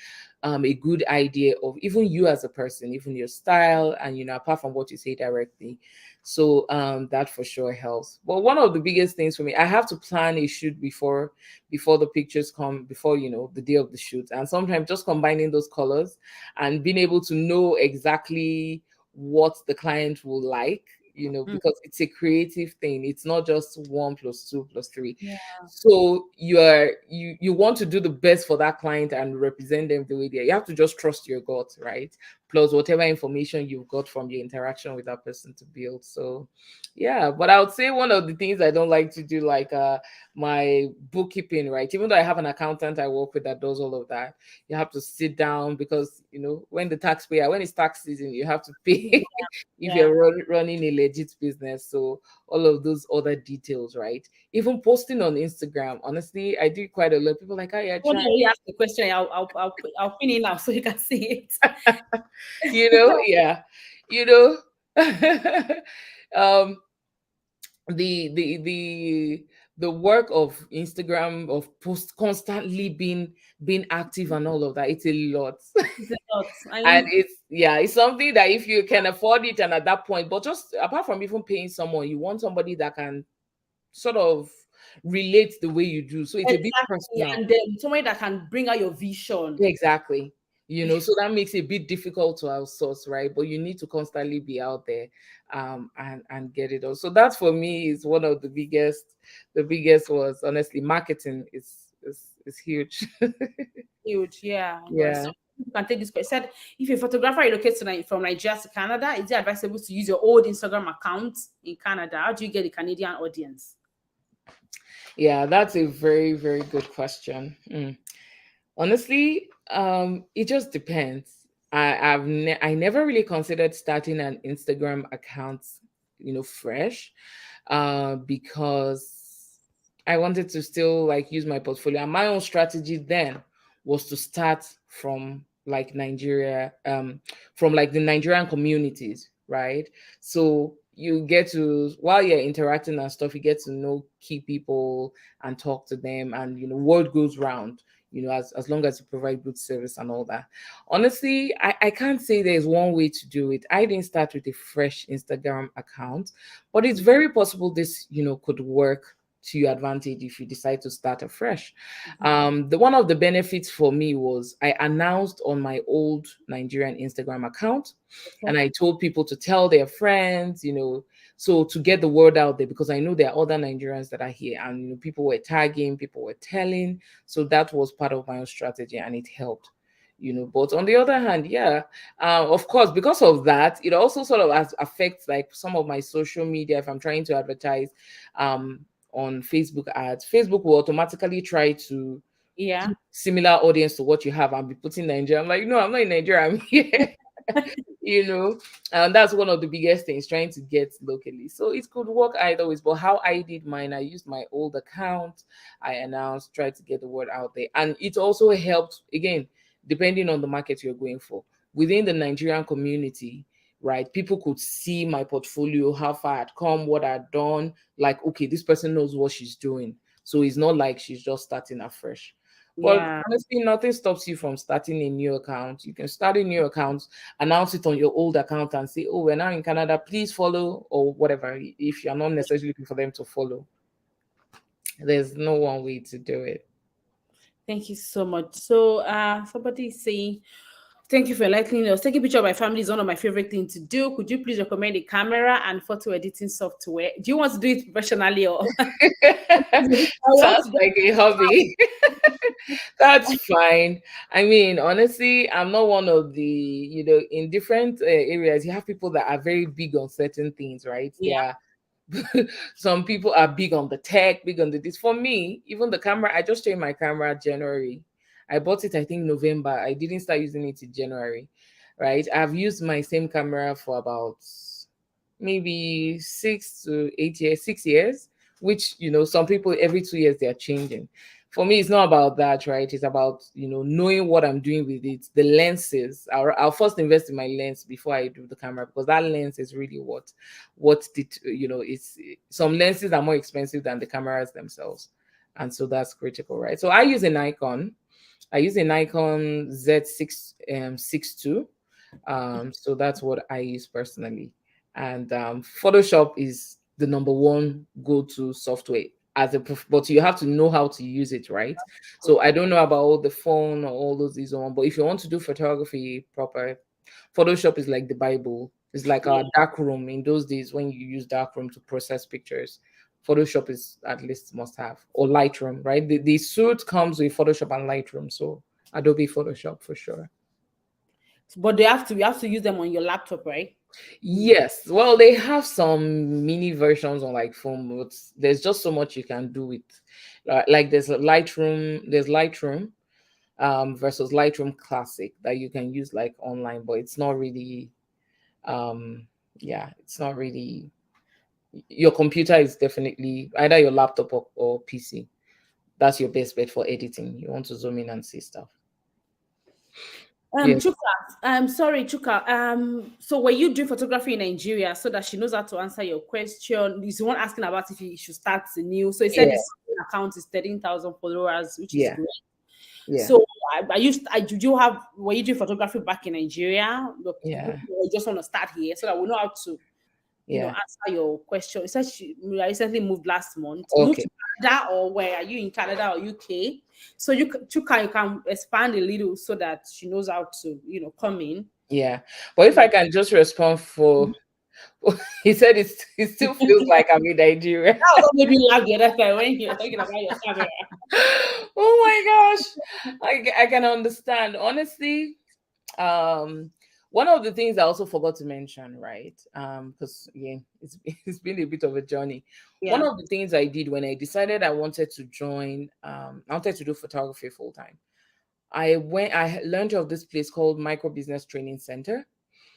a good idea of even you as a person, even your style, and apart from what you say directly. So that for sure helps. But one of the biggest things for me, I have to plan a shoot before the pictures come, before the day of the shoot. And sometimes just combining those colors and being able to know exactly what the client will like, Mm. because it's a creative thing. It's not just 1 + 2 + 3. Yeah. So you want to do the best for that client and represent them the way they are. You have to just trust your gut, right? Plus whatever information you've got from your interaction with that person to build. So yeah, but I would say one of the things I don't like to do, like my bookkeeping, right? Even though I have an accountant I work with that does all of that, you have to sit down because when it's tax season, you have to pay if Yeah. you're running a legit business. So all of those other details, right? Even posting on Instagram, honestly, I do quite a lot. People are like, oh yeah, When try. you ask the question, I'll pin it now so you can see it. Yeah, you know. um the the the the work of Instagram, of post constantly being active and all of that, it's a lot. It's a lot. And it's something that if you can afford it, and at that point, but just apart from even paying someone, you want somebody that can sort of relate the way you do, so it's a bit Exactly. personal. And then somebody that can bring out your vision. Exactly. So that makes it a bit difficult to outsource, right? But you need to constantly be out there and get it all. So that for me is one of the biggest was honestly marketing is huge. Huge. Yeah. Well, so Yeah. you can take this question. Said if a photographer relocates from Nigeria to Canada, is it advisable to use your old Instagram account in Canada? How do you get the Canadian audience? Yeah, that's a very, very good question. Honestly, it just depends. I never really considered starting an Instagram account, fresh, because I wanted to still like use my portfolio. And my own strategy then was to start from like Nigeria, from like the Nigerian communities, right? So you get to, while you're interacting and stuff, you get to know key people and talk to them, and word goes round, as long as you provide good service and all that. Honestly, I can't say there's one way to do it. I didn't start with a fresh Instagram account, but it's very possible this, could work to your advantage if you decide to start afresh. Mhm. The one of the benefits for me was I announced on my old Nigerian Instagram account, and Okay. I told people to tell their friends, so to get the word out there, because I know there are other Nigerians that are here, and people were tagging, people were telling. So that was part of my own strategy, and it helped. But on the other hand, yeah, of course, because of that, it also sort of affects like some of my social media. If I'm trying to advertise on Facebook ads, Facebook will automatically try to Yeah. keep similar audience to what you have and be putting Nigeria. I'm like, no, I'm not in Nigeria, I'm here. you know and that's one of the biggest things, trying to get locally. So it could work either ways, but how I did mine, I used my old account, I announced, tried to get the word out there, and it also helped, again, depending on the market you're going for. Within the Nigerian community, right, people could see my portfolio, how far I'd come, what I'd done, like, okay, this person knows what she's doing, so it's not like she's just starting afresh. But Yeah. honestly, nothing stops you from starting a new account. You can start a new account, announce it on your old account, and say, oh, we're now in Canada, please follow, or whatever, if you're not necessarily looking for them to follow. There's no one way to do it. Thank you so much. So, somebody is saying, thank you for enlightening us. Taking picture of my family is one of my favorite things to do. Could you please recommend a camera and photo editing software? Do you want to do it professionally or? I want Sounds to like a hobby. That's fine. I mean, honestly, I'm not one of the, in different areas, you have people that are very big on certain things, right? They yeah. are some people are big on the tech, big on the this. For me, even the camera, I just changed my camera January. I bought it, I think, November. I didn't start using it in January, right? I've used my same camera for about maybe 6 to 8 years, 6 years, which, some people every 2 years they are changing. For me, it's not about that, right? It's about, knowing what I'm doing with it. The lenses, I'll first invest in my lens before I do the camera, because that lens is really what did, it's some lenses are more expensive than the cameras themselves. And so that's critical, right? So I use a Nikon Z6 62. So that's what I use personally. And Photoshop is the number one go-to software but you have to know how to use it, right? So I don't know about all the phone or all those these on, but if you want to do photography proper, Photoshop is like the Bible. It's like Yeah. our dark room in those days when you use dark room to process pictures. Photoshop is at least must have, or Lightroom, right? The suit comes with Photoshop and Lightroom, so Adobe Photoshop for sure. But you have to use them on your laptop, right? Yes, well, they have some mini versions on like phone, but there's just so much you can do with, like there's Lightroom, versus Lightroom Classic that you can use like online, but it's not really, um, yeah, it's not really. Your computer is definitely either your laptop or PC. That's your best bet for editing. You want to zoom in and see stuff. Yeah, Chuka, sorry, Chuka. So were you doing photography in Nigeria so that she knows how to answer your question? Is the one asking about if you should start the new. So he said yeah, his account is 13,000 followers, which is yeah, great. yeah, So did you have, were you doing photography back in Nigeria? Look, you yeah, just want to start here so that we know how to, yeah. answer your question. It says she recently moved last month. Moved Okay. to Canada, or where are you, in Canada or UK? So you can expand a little so that she knows how to, come in. Yeah. But if I can just respond for, he said it still feels like I'm in Nigeria. That was what made me laugh the other time when you're talking about your camera. Oh my gosh. I can understand. Honestly, um one of the things I also forgot to mention, right? Because again, it's been a bit of a journey. One Yeah. of the things I did when I decided I wanted to I wanted to do photography full time. I learned of this place called Micro Business Training Center.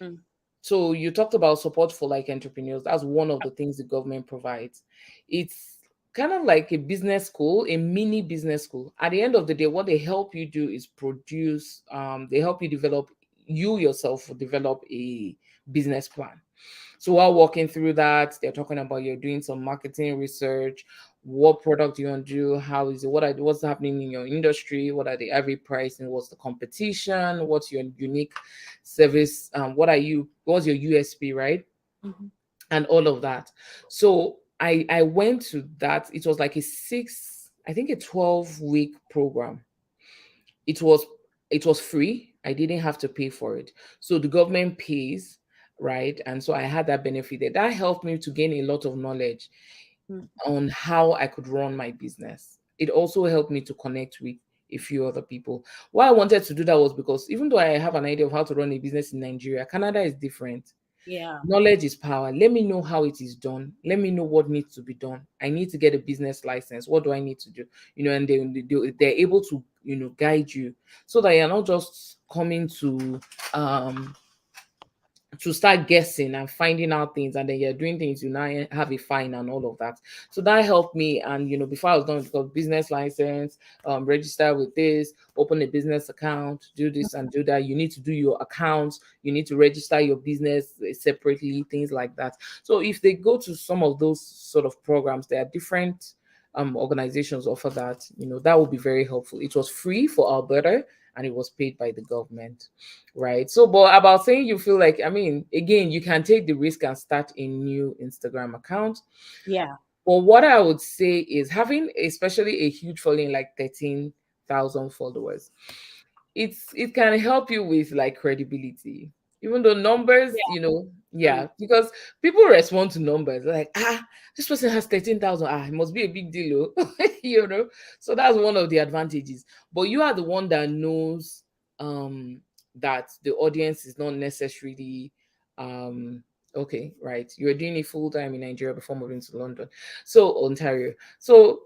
Mm. So you talked about support for like entrepreneurs. That's one of the things the government provides. It's kind of like a business school, a mini business school. At the end of the day, what they help you do is produce, they help you develop, you yourself will develop a business plan. So while walking through that, they're talking about you're doing some marketing research, what product you want to do, how is it, what's happening in your industry, what are the average pricing, what's the competition, what's your unique service, what's your USP, right? Mhm. And all of that. So I went to that. It was like a six, I think a 12-week program. It was it was free. I didn't have to pay for it. So the government pays, right? And so I had that benefit there. That helped me to gain a lot of knowledge Mm. on how I could run my business. It also helped me to connect with a few other people. Why I wanted to do that was because even though I have an idea of how to run a business in Nigeria, Canada is different. Yeah. Knowledge is power. Let me know how it is done. Let me know what needs to be done. I need to get a business license. What do I need to do? And they're able to, guide you so that you're not just coming to start guessing and finding out things, and then you're doing things, you now have a fine and all of that. So that helped me. And before I was done, because business license, register with this, open a business account, do this and do that. You need to do your accounts, you need to register your business separately, things like that. So if they go to some of those sort of programs, there are different organizations offer that. That would be very helpful. It was free for Alberta, and it was paid by the government, right? So, but about saying you feel like, I mean, again, you can take the risk and start a new Instagram account. Yeah. But what I would say is having especially a huge following, like 13,000 followers, it can help you with like credibility, even though numbers, Yeah. yeah, Mm. because people respond to numbers like, this person has 13,000, it must be a big deal, oh. So that's one of the advantages. But you are the one that knows that the audience is not necessarily okay, right? You're doing it full time in Nigeria before moving to London, so Ontario. So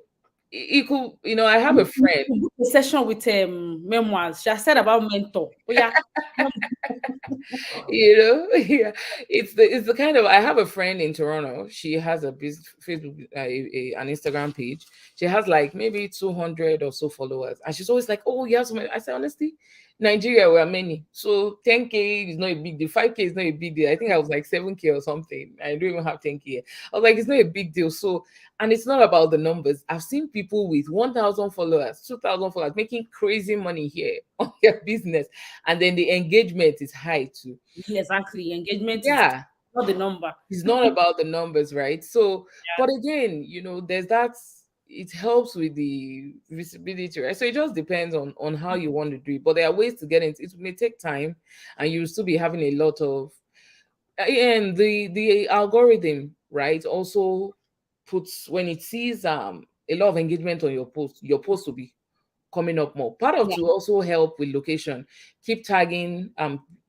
it could, I have a friend. We book a session with memoirs. She has said about mentor. Oh yeah. Yeah, it's the kind of, I have a friend in Toronto. She has a Facebook, an Instagram page. She has like maybe 200 or so followers, and she's always like, "Oh, you have so many." I say honestly, Nigeria, we are many, so 10K is not a big deal. 5K is not a big deal. I think I was like 7K or something. I don't even have 10K. I was like, it's not a big deal. So, and it's not about the numbers. I've seen people with 1,000 followers, 2,000 followers making crazy money here on their business, and then the engagement is high too. Yeah, exactly. Engagement is Yeah, not the number. it's not about the numbers, right? So, but again, there's that. It helps with the visibility, right? So it just depends on how you want to do it. But there are ways to get into it. May take time, and you'll still be having a lot of, and the algorithm, right, also puts, when it sees a lot of engagement on your post will be coming up more. Part of Yeah. to also help with location, keep tagging,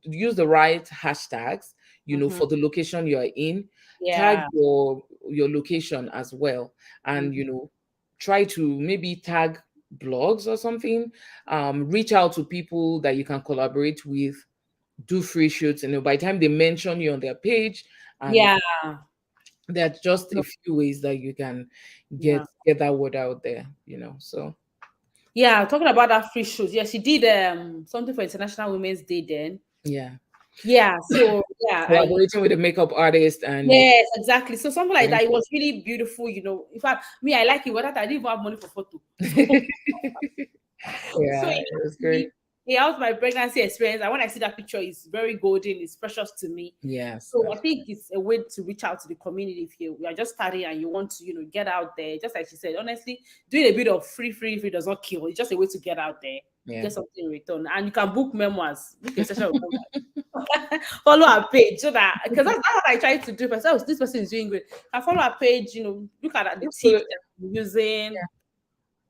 use the right hashtags, Mm-hmm. for the location you are in. Tag Yeah. your location as well, and Mm-hmm. try to maybe tag blogs or something. Reach out to people that you can collaborate with, do free shoots, and by the time they mention you on their page, and Yeah. there are just No, a few ways that you can get yeah. get that word out there, so Yeah. Talking about that free shoot. Yeah, she did something for International Women's Day then. yeah. Yeah. So yeah, I Collaborating with a makeup artist and yes, exactly. So something like getting that. It was really beautiful, In fact, me, I like it. Whether I didn't even have money for photo. So yeah, it was great. it helped my pregnancy experience. And when I see that picture, it's very golden, it's precious to me. Yes, So I that's think it's a way to reach out to the community if you are just starting and you want to, get out there. Just like she said, honestly, doing a bit of free does not kill. It's just a way to get out there, yeah. get something in return. And you can book memoirs, book a session with memoirs. Follow our page so that because that's what I try to do. But oh, this person is doing great. I follow our page, look at the tips So that I'm using,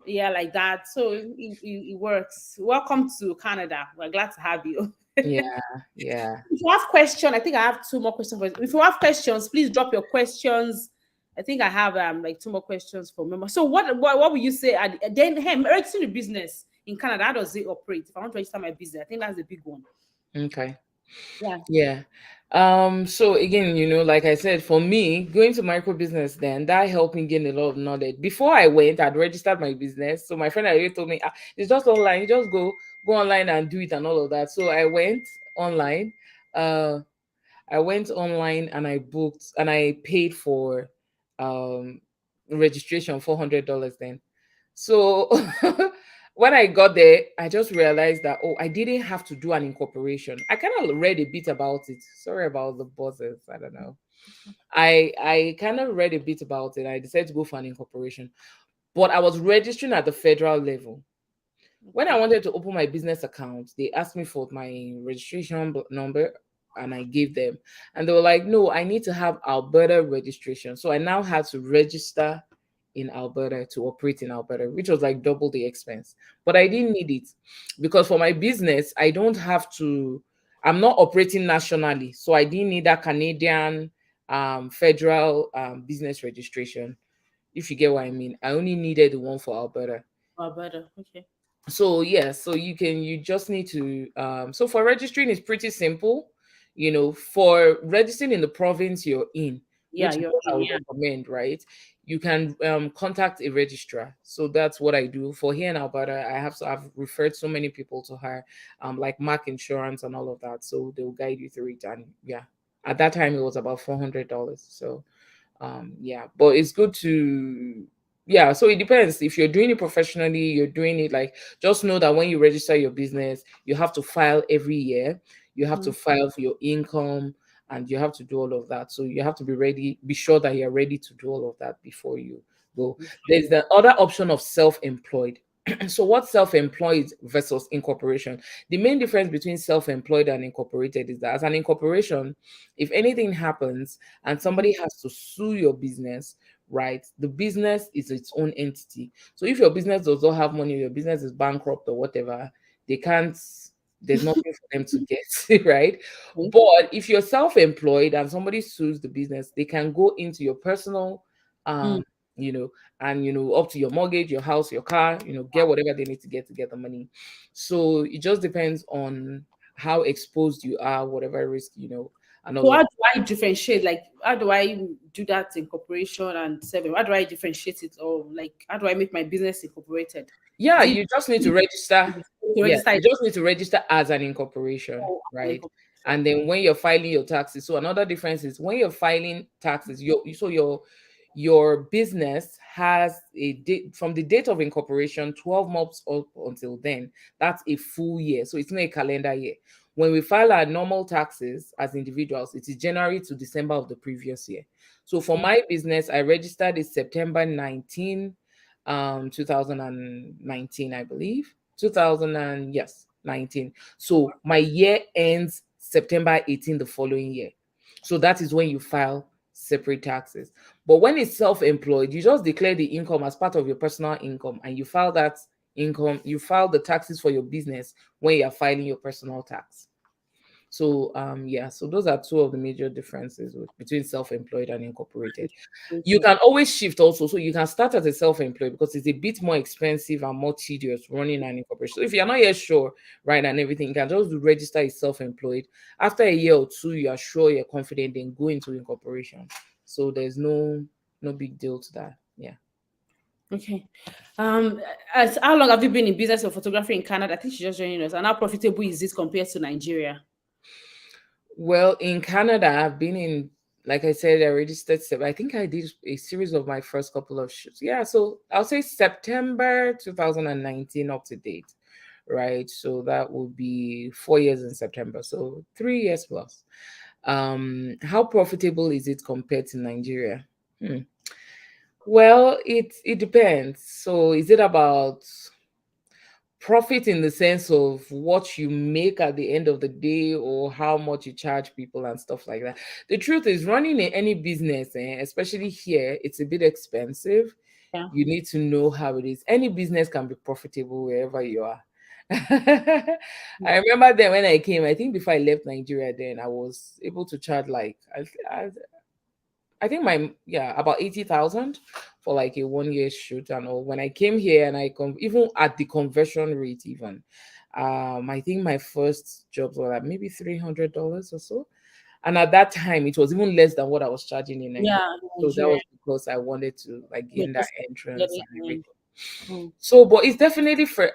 yeah, like that. So it works. Welcome to Canada. We're glad to have you. yeah, yeah. If you have questions, I think I have two more questions for you. If you have questions, please drop your questions. I think I have like two more questions for members. So what would you say? Then hey, registering the business in Canada, how does it operate? If I want to register my business, I think that's the big one. Okay. Yeah. Yeah. So again, like I said, for me, going to micro business, then that helped me gain a lot of knowledge. Before I went, I'd registered my business. So my friend already told me, it's just online, you just go online and do it and all of that. So I went online. Uh I went online and I booked and I paid for um registration, $400 then. So when I got there, I just realized that, oh, I didn't have to do an incorporation. I kind of read a bit about it. Sorry about the buzzers. I don't know. I kind of read a bit about it. I decided to go for an incorporation, but I was registering at the federal level. When I Okay. wanted to open my business account, they asked me for my registration number and I gave them. And they were like, no, I need to have Alberta registration. So I now had to register in Alberta to operate in Alberta, which was like double the expense. But I didn't need it because for my business, I don't have to, I'm not operating nationally. So I didn't need that Canadian federal business registration, if you get what I mean. I only needed the one for Alberta. Oh, better. Okay. So yeah, so you just need to so for registering it's pretty simple. For registering in the province you're in, Yeah, which is you're what I in. would Yeah. recommend, right? You can contact a registrar. So that's what I do for here in Alberta. I've referred so many people to her, like Mark Insurance and all of that, so they'll guide you through it. And yeah, at that time it was about $400. So yeah, but it's good to, yeah, so it depends. If you're doing it professionally, you're doing it like, just know that when you register your business, you have to file every year. You have to Mm, file for your income, and you have to do all of that. So you have to be ready, be sure that you're ready to do all of that before you go. There's the other option of self-employed. So what self-employed versus incorporation? The main difference between self-employed and incorporated is that as an incorporation, if anything happens and mhm. somebody has to sue your business, right? The business is its own entity. So if your business does not have money, your business is bankrupt or whatever, they can't, there's nothing for them to get, right? Okay. But if you're self-employed and somebody sues the business, they can go into your personal, Mm, um, and up to your mortgage, your house, your car, get whatever they need to get the money. So it just depends on how exposed you are, whatever risk, and So all how of. do I differentiate? Like, how do I do that in corporation and seven? How do I differentiate it? Or like, how do I make my business incorporated? Yeah, Is it you just need to register. to Yeah, register you it just need to register as an incorporation, or as an right? incorporation? And then when you're filing your taxes, so another difference is when you're filing taxes, your business has a date from the date of incorporation, 12 months up until then. That's a full year. So it's not a calendar year. When we file our normal taxes as individuals, it is January to December of the previous year. So for Mm, my business, I registered is September 19, 2019, I believe. 2000 and yes, 19. So my year ends September 18 the following year. So that is when you file separate taxes. But when it's self-employed, you just declare the income as part of your personal income and you file that income, you file the taxes for your business when you're filing your personal tax. So yeah, so those are two of the major differences between self-employed and incorporated. You incorporated. can always shift also. So you can start as a self-employed because it's a bit more expensive and more tedious running an incorporation. So if you're not yet sure, right, and everything, you can just register as self-employed. After a year or two, you are sure, you're confident, then go into incorporation. So there's no big deal to that. Yeah. Okay. As how long have you been in business of photography in Canada? I think she's just joining us. And how profitable is this compared to Nigeria? Well, in Canada, I've been in, like I said, I registered. I think I did a series of my first couple of shoots. Yeah, so I'll say September 2019 up to date, right? So that would be 4 years in September. So 3 years plus. How profitable is it compared to Nigeria? Hmm. Well, it depends. So is it about profit in the sense of what you make at the end of the day or how much you charge people and stuff like that? The truth is, running any business, especially here, it's a bit expensive. Yeah. You need to know how it is. Any business can be profitable wherever you are. I remember then when I came, I think before I left Nigeria, then I was able to charge like I think my, yeah, about 80,000 for like a 1 year shoot and all. When I came here and even at the conversion rate even, I think my first jobs were like maybe $300 or so. And at that time it was even less than what I was charging in Nigeria. Yeah, So that Nigeria. was because I wanted to like Yeah, gain that just get entrance it and in. everything. Mm. So, but it's definitely for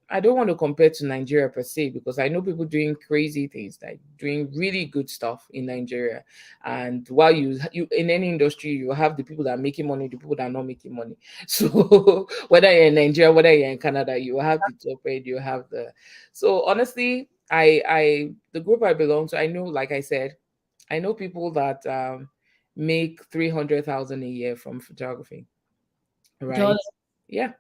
I don't want to compare to Nigeria per se because I know people doing crazy things, like doing really good stuff in Nigeria. And while you in any industry, you have the people that are making money, the people that are not making money. So whether you're in Nigeria, whether you're in Canada, you have the top end, you have the. So honestly, the group I belong to, I know, like I said, I know people that make 300,000 a year from photography, right? Dollars. Yeah,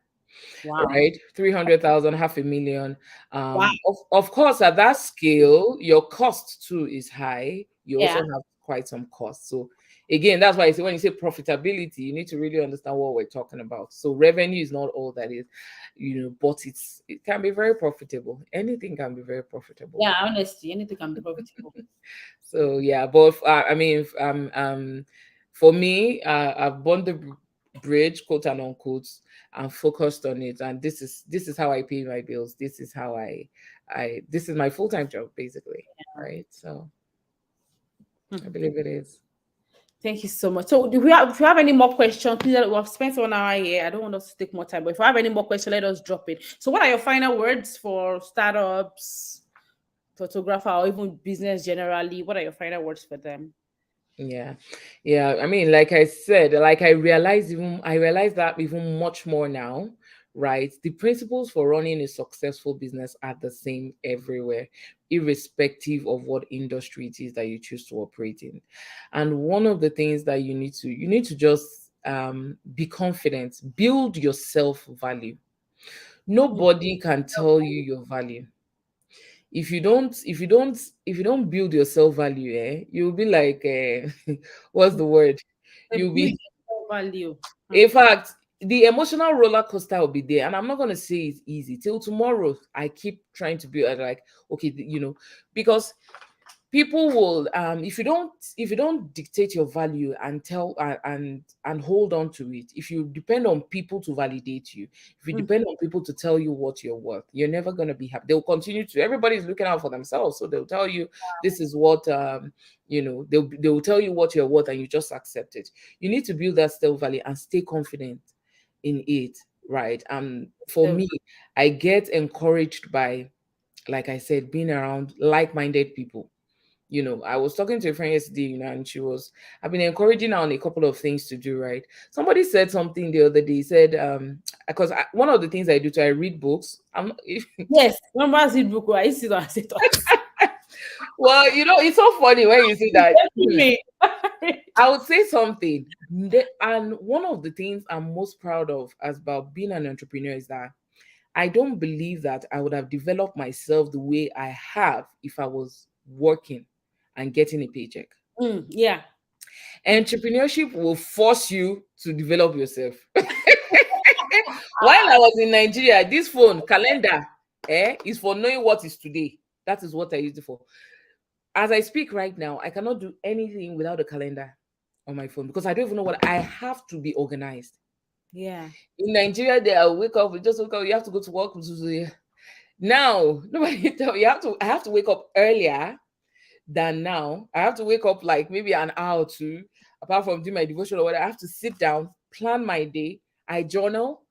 Wow. right. 300,000, half a million. Wow. Of course, at that scale, your cost too is high. You also Yeah. have quite some cost. So again, that's why I say when you say profitability, you need to really understand what we're talking about. So revenue is not all that is, but it can be very profitable. Anything can be very profitable. Yeah. Honestly, anything can be profitable. So yeah, but I mean, for me, I've burned the bridge, quote and unquote, and focused on it. And this is how I pay my bills. This is how I this is my full time job basically, right? So I Hmm. believe it is. Thank you so much. So, do we have, if you have any more questions, please, we've spent 1 hour here. I don't want us to take more time, but if you have any more questions, let us drop it. So, what are your final words for startups, photographer, or even business generally? What are your final words for them? Yeah. Yeah. I mean, like I said, like I realize that even much more now, right? The principles for running a successful business are the same everywhere, irrespective of what industry it is that you choose to operate in. And one of the things that you need to just be confident, build your self-value. Mm. Nobody can tell you your value. If you don't build your self-value, you'll be like what's the word, They you'll build be your value. Hmm. in fact the emotional roller coaster will be there, and I'm not going to say it's easy till tomorrow. I keep trying to build like, okay, because people will, if you don't dictate your value and tell and hold on to it, if you depend on people to validate you, if you Mm. depend on people to tell you what you're worth, you're never going to be happy. They'll continue to, everybody's looking out for themselves, so they'll tell you this is what, they'll tell you what you're worth, and you just accept it. You need to build that self value and stay confident in it, right? For So, me, I get encouraged by, like I said, being around like-minded people. I was talking to a friend yesterday, and I've been encouraging her on a couple of things to do, right? Somebody said something the other day, said, because one of the things I do I read books. I'm not, if, yes, remember as it book, I used to sit status. well, it's so funny when you say that. Me. I would say something. And one of the things I'm most proud of as about being an entrepreneur is that I don't believe that I would have developed myself the way I have if I was working and getting a paycheck. Yeah. Entrepreneurship will force you to develop yourself. While I was in Nigeria, this phone calendar is for knowing what is today. That is what I use it for. As I speak right now, I cannot do anything without a calendar on my phone because I don't even know what I have to be organized. Yeah. In Nigeria, they I wake up, you just wake up, you have to go to work. Now, nobody tell me I have to wake up earlier than now. I have to wake up like maybe an hour or two, apart from doing my devotion or whatever. I have to sit down, plan my day. I journal.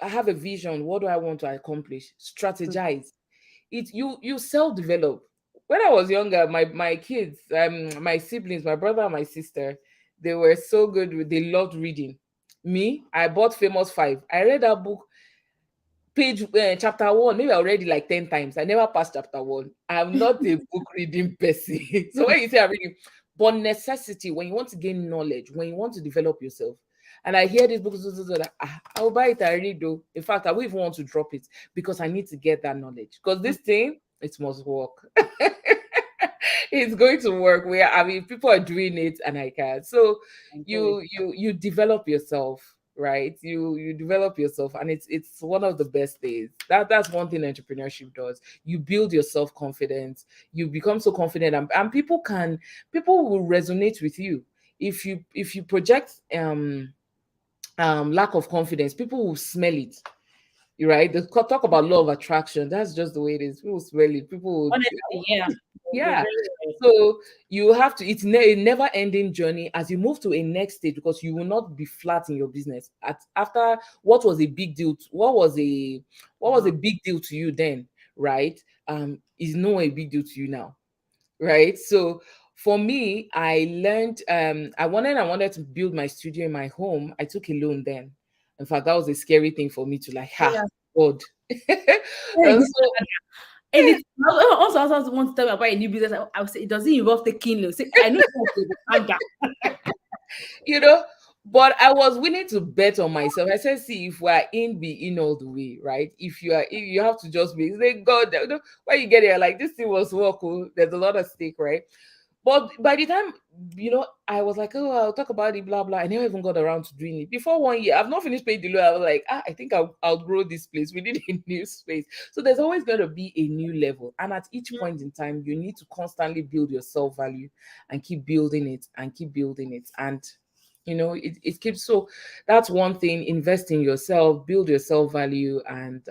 I have a vision. What do I want to accomplish? Strategize. You self-develop. When I was younger, my kids, my siblings, my brother and my sister, they were so good they loved reading. Me, I bought Famous Five. I read that book page chapter one, maybe I read it like 10 times. I never passed chapter one. I'm not a book reading person. So when you say I'm reading, but necessity, when you want to gain knowledge, when you want to develop yourself, and I hear this book, I'll buy it, I read though. In fact, I will even want to drop it because I need to get that knowledge. Because this thing, it must work. It's going to work where, I mean, people are doing it and I can. So And do it. you develop yourself, right? You develop yourself, and it's one of the best things. That's one thing entrepreneurship does. You build your self-confidence, you become so confident, and people will resonate with you. If you project lack of confidence, people will smell it. You're right. They talk about law of attraction. That's just the way it is. People smell it. People would, Honestly, yeah. They're yeah. very So you have to, it's a never ending journey as you move to a next stage, because you will not be flat in your business. After what was a big deal, what was a wow. big deal to you then, right? Is no a big deal to you now, right? So for me, I learned, I wanted to build my studio in my home. I took a loan then. In fact, that was a scary thing for me to like, Yeah. God. And so anything. Also want to tell me about a new business. I would say it doesn't involve taking loans. Say, I know you calm down. you know. But I was willing to bet on myself. I said, see, if we're in, be in all the way, right? If you are in, you have to just be, say, God, when you get here, like this thing was work, oh, there's a lot of stake, right? But by the time, I was like, oh, I'll talk about it, blah, blah. I never even got around to doing it. Before 1 year, I've not finished paying the loan. I was like, I think I'll grow this place. We need a new space. So there's always going to be a new level. And at each point in time, you need to constantly build your self value and keep building it and keep building it. And it keeps, so that's one thing. Invest in yourself, build your self value, and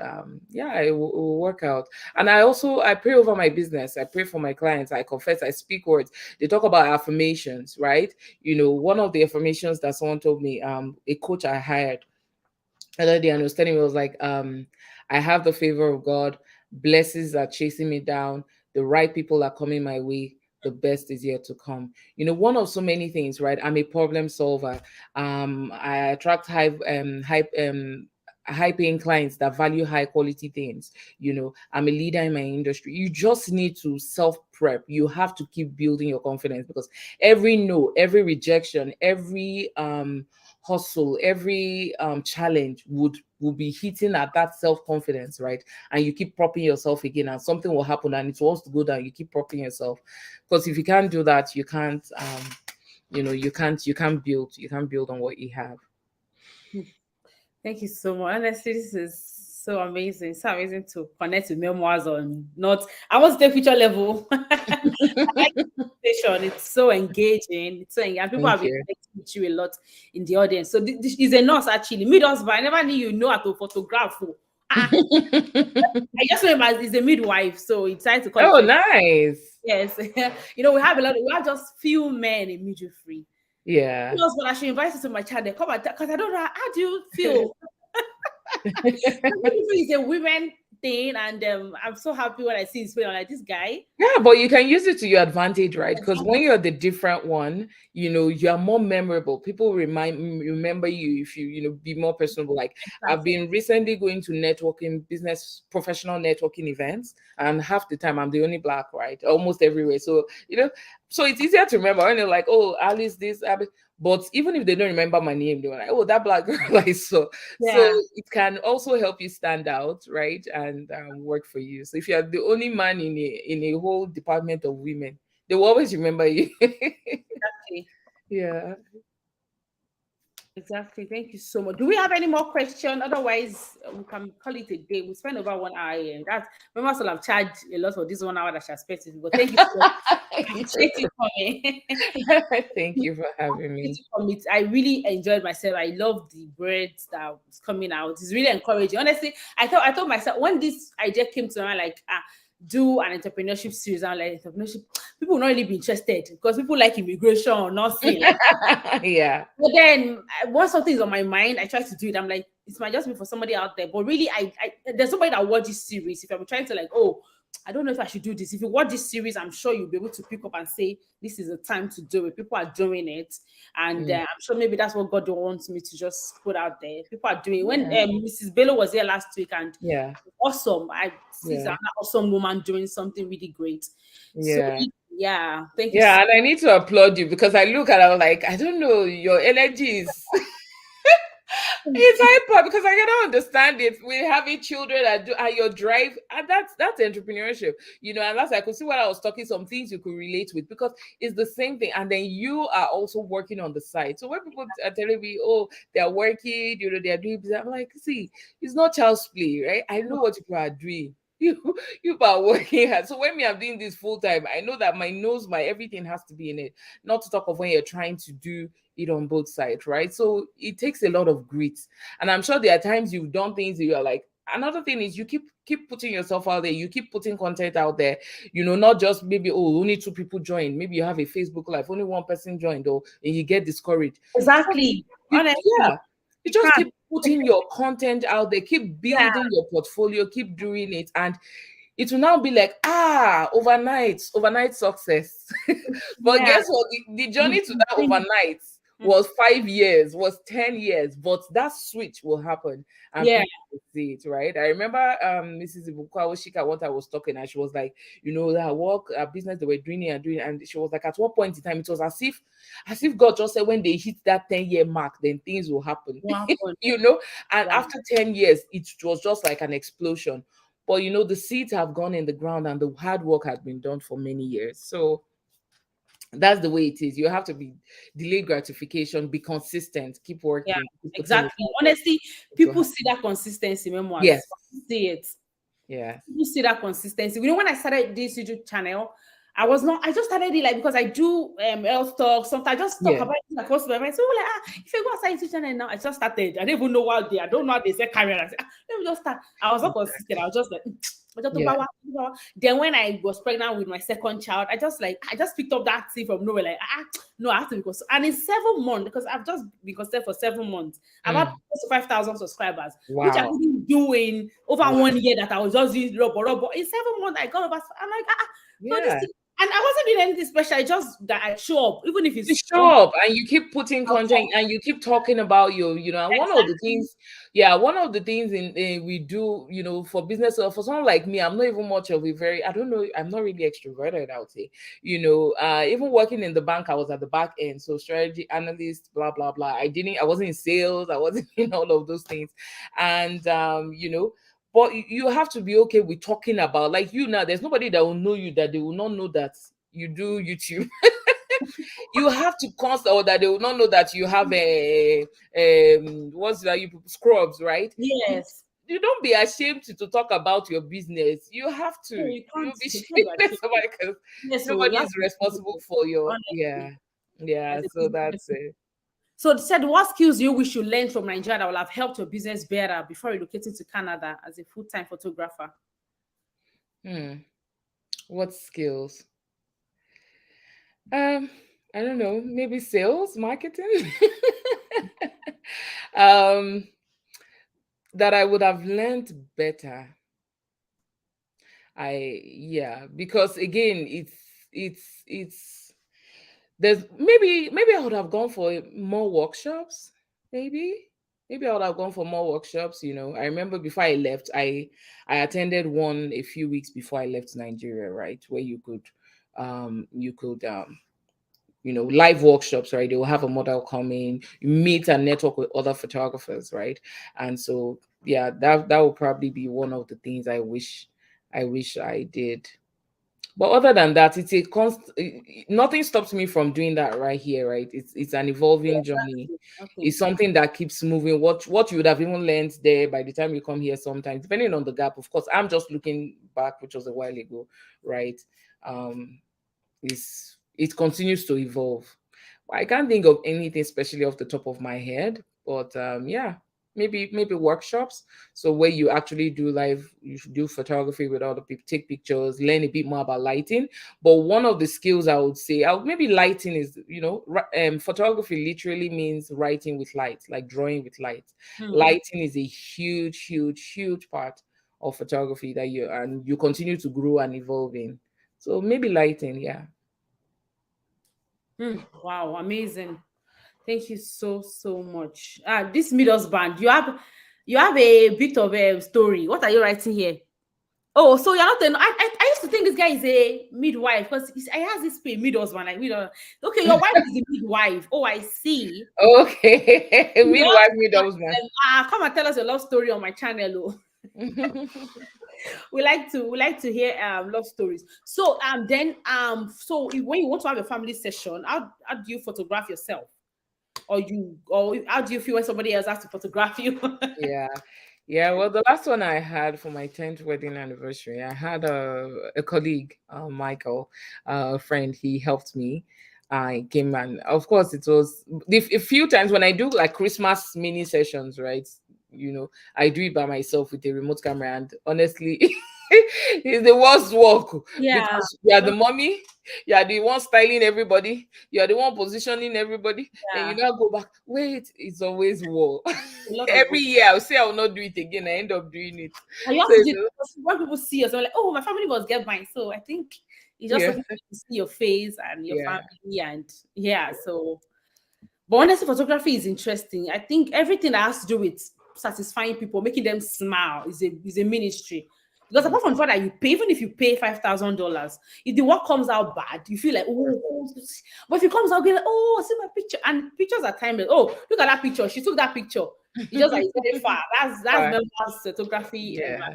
yeah, it will work out. And I pray over my business. I pray for my clients. I confess, I speak words. They talk about affirmations, right? One of the affirmations that someone told me, a coach I hired other day, and was telling me, was like, I have the favor of God, blessings are chasing me down, the right people are coming my way, the best is yet to come. One of so many things, right? I'm a problem solver. I attract high paying clients that value high quality things. I'm a leader in my industry. You just need to self prep. You have to keep building your confidence, because every no, every rejection, every hustle, every challenge would be hitting at that self-confidence, right? And you keep propping yourself again, and something will happen and it wants to go down. You keep propping yourself, because if you can't do that, you can't you can't build on what you have. Thank you so much. Honestly, this is so amazing. So amazing to connect with memoirs on not. I want to take future level. I like the conversation. It's so engaging. It's so engaging. And people Thank have been you. connecting with you a lot in the audience. So this is a nurse actually. Meet us, but I never knew you know how to photograph. Oh. I just remember it's a midwife, so he decided to call it Oh, like nice. yes. We have just few men in midwifery. Yeah. Who but I should invite you to my channel. Come on, because I don't know how do you feel. It's a women thing, and I'm so happy when I see his face. I'm like, this guy. Yeah, but you can use it to your advantage, right? Because when you're the different one, you are more memorable. People remember you if you be more personable. Like, I've been recently going to networking, business, professional networking events, and half the time I'm the only black, right? Almost everywhere. So so it's easier to remember when they're like, oh, Alice, this, Abby. But even if they don't remember my name, they're like, oh, that black girl I saw. So Yeah, it can also help you stand out, right? And work for you. So if you're the only man in a whole department of women, they will always remember you. exactly. Yeah. Exactly. Thank you so much. Do we have any more questions? Otherwise, we can call it a day. We spent over 1 hour and that's remember I'll have charged a lot for this 1 hour that she has spent with me. But thank you so much. I appreciate it for me. Thank you for having me. I really enjoyed myself. I love the breads that was coming out. It's really encouraging. Honestly, I thought myself when this idea came to me, like do an entrepreneurship series. I'm like entrepreneurship. People will not really be interested because people like immigration or nothing. Like, Yeah. but then once something is on my mind, I try to do it. I'm like, it might just be for somebody out there. But really, I there's somebody that watch this series. If I'm trying to like, oh, I don't know if I should do this. If you watch this series, I'm sure you'll be able to pick up and say, this is the time to do it. People are doing it. And I'm sure maybe that's what God wants me to just put out there. People are doing it. When Mrs. Bello was here last week and Yeah. awesome. I see Yeah. an awesome woman doing something really great. So Yeah. yeah, thank you. Yeah. And I need to applaud you, because I look at it, I'm like, I don't know, your energy is it's hyper, because I cannot understand it. We having children and your drive, and that's entrepreneurship, and that's, I could see what I was talking, some things you could relate with, because it's the same thing. And then you are also working on the side. So when people are telling me, oh, they're working, they're doing business, I'm like, see, it's not child's play, right? I know what people are doing. You are working hard. So when me I'm doing this full time, I know that my nose, my everything has to be in it. Not to talk of when you're trying to do it on both sides, right? So it takes a lot of grit. And I'm sure there are times you've done things that you're like, another thing is you keep putting yourself out there, you keep putting content out there, not just maybe, oh, only 2 people joined. Maybe you have a Facebook Live, only 1 person joined, or and you get discouraged. Exactly. Honestly, Yeah. You you just can't. keep putting your content out there, keep Yeah, building your portfolio, keep doing it. And it will now be like, overnight success. But yeah. guess what? The journey to that overnight Mm. was 5 years, was 10 years, but that switch will happen and Yeah. people will see it, right? I remember Mrs. Ibukwa Oshika, what I was talking, and she was like, that work, business they were doing it and doing, and she was like, at what point in time, it was as if God just said when they hit that 10-year mark, then things will happen. What happened? you know, and Wow. after 10 years, it was just like an explosion. But the seeds have gone in the ground and the hard work has been done for many years. So that's the way it is. You have to be delayed gratification, be consistent, keep Yeah, working, keep putting it exactly. out there. Honestly, It will people happen. see that consistency, memoirs. Yes, See it. yes, You see that consistency. When I started this YouTube channel, I just started it like because I do health talk. Sometimes I just talk yeah, about it across my mind. So like, if I go outside YouTube channel now, I just started. I don't even know what I don't know how they say career. I say, let me just start. I was not consistent. I was just like, I just yeah. then when I was pregnant with my second child, I just picked up that thing from nowhere. Like, no, I have to be consistent. And in 7 months, because I've just been consistent for 7 months, I've had Mm. close to 5,000 subscribers, which I Wow. couldn't do in over Wow. 1 year that I was just doing rubber. In 7 months, I got over. I'm like, so this Yeah. thing, and I wasn't doing anything special. I just that I show up, even if You it's one. show up and you keep putting content and you keep talking about and one of the Exactly. things, yeah, one of the things we do, for business, for someone like me, I'm not even much of a very, I don't know, I'm not really extroverted, I would say, even working in the bank, I was at the back end, so strategy analyst, blah, blah, blah. I wasn't in sales, I wasn't in all of those things. And, but you have to be okay with talking about, like now, there's nobody that will know you that they will not know that you do YouTube. You have to consult, or that they will not know that you have what's that, you scrubs, right? you, Yes. you don't be ashamed to talk about your business. You have No, to, be you can't be shameless about ashamed. it, because Yes, so nobody you have is to be responsible humble, for your, honestly. yeah, As a so business. that's it. So they said, what skills you wish you learned from Nigeria that will have helped your business better before relocating to Canada as a full-time photographer? What skills? um I don't know, maybe sales, marketing. um that I would have learned better. Yeah, because again, it's there's maybe I would have gone for more workshops. Maybe I would have gone for more workshops. I remember before I left, I attended one a few weeks before I left Nigeria, right, where you could live workshops, right? They will have a model come in, you meet and network with other photographers, right? And so, yeah, that would probably be one of the things I wish I did. But other than that, it's a nothing stops me from doing that right here, right? It's an evolving journey. Okay. It's something that keeps moving. What you would have even learned there by the time you come here, sometimes, depending on the gap. Of course, I'm just looking back, which was a while ago, right? Um, it continues to evolve. I can't think of anything especially off the top of my head, but yeah, maybe workshops. So where you actually do live, you should do photography with other people, take pictures, learn a bit more about lighting. But one of the skills I would say, maybe lighting is, photography literally means writing with light, like drawing with light. Hmm. Lighting is a huge, huge, huge part of photography that you continue to grow and evolve in. So maybe lighting, yeah. Hmm. Wow, amazing. Thank you so much. This middle band, you have a bit of a story. What are you writing here? Oh, so you're not I used to think this guy is a midwife because I has this pay middle husband like middle. Okay, your wife is a midwife. Oh, I see. Okay. Well, Midwife, middleman. come and tell us your love story on my channel. Oh. We like to hear love stories. So when you want to have a family session, how do you photograph yourself? Or how do you feel when somebody else has to photograph you? Yeah. Yeah. Well, the last one I had for my 10th wedding anniversary, I had a colleague, Michael, a friend. He helped me. I came, and of course, it was a few times when I do like Christmas mini sessions, right? I do it by myself with a remote camera, and honestly, it's the worst work Yeah. because you are the mommy, you are the one styling everybody, you are the one positioning everybody, then you Yeah. now go back. Wait, it's always war. A lot of Every year I'll say I will not do it again. I end up doing it. and you So have to do it because when people see us, they're like, oh, my family must get mine. So I think it's just yeah, something to see your face and your yeah, family and yeah. So But honestly, photography is interesting. I think everything that has to do with satisfying people, making them smile, is a ministry. Because Mm. apart from the fact that you pay, even if you pay $5,000, if the work comes out bad, you feel like, oh. But if it comes out good, like, oh, see my picture. And pictures are timeless. Oh, look at that picture. She took that picture. It's just like it's very far. That's Right. members photography. Yeah.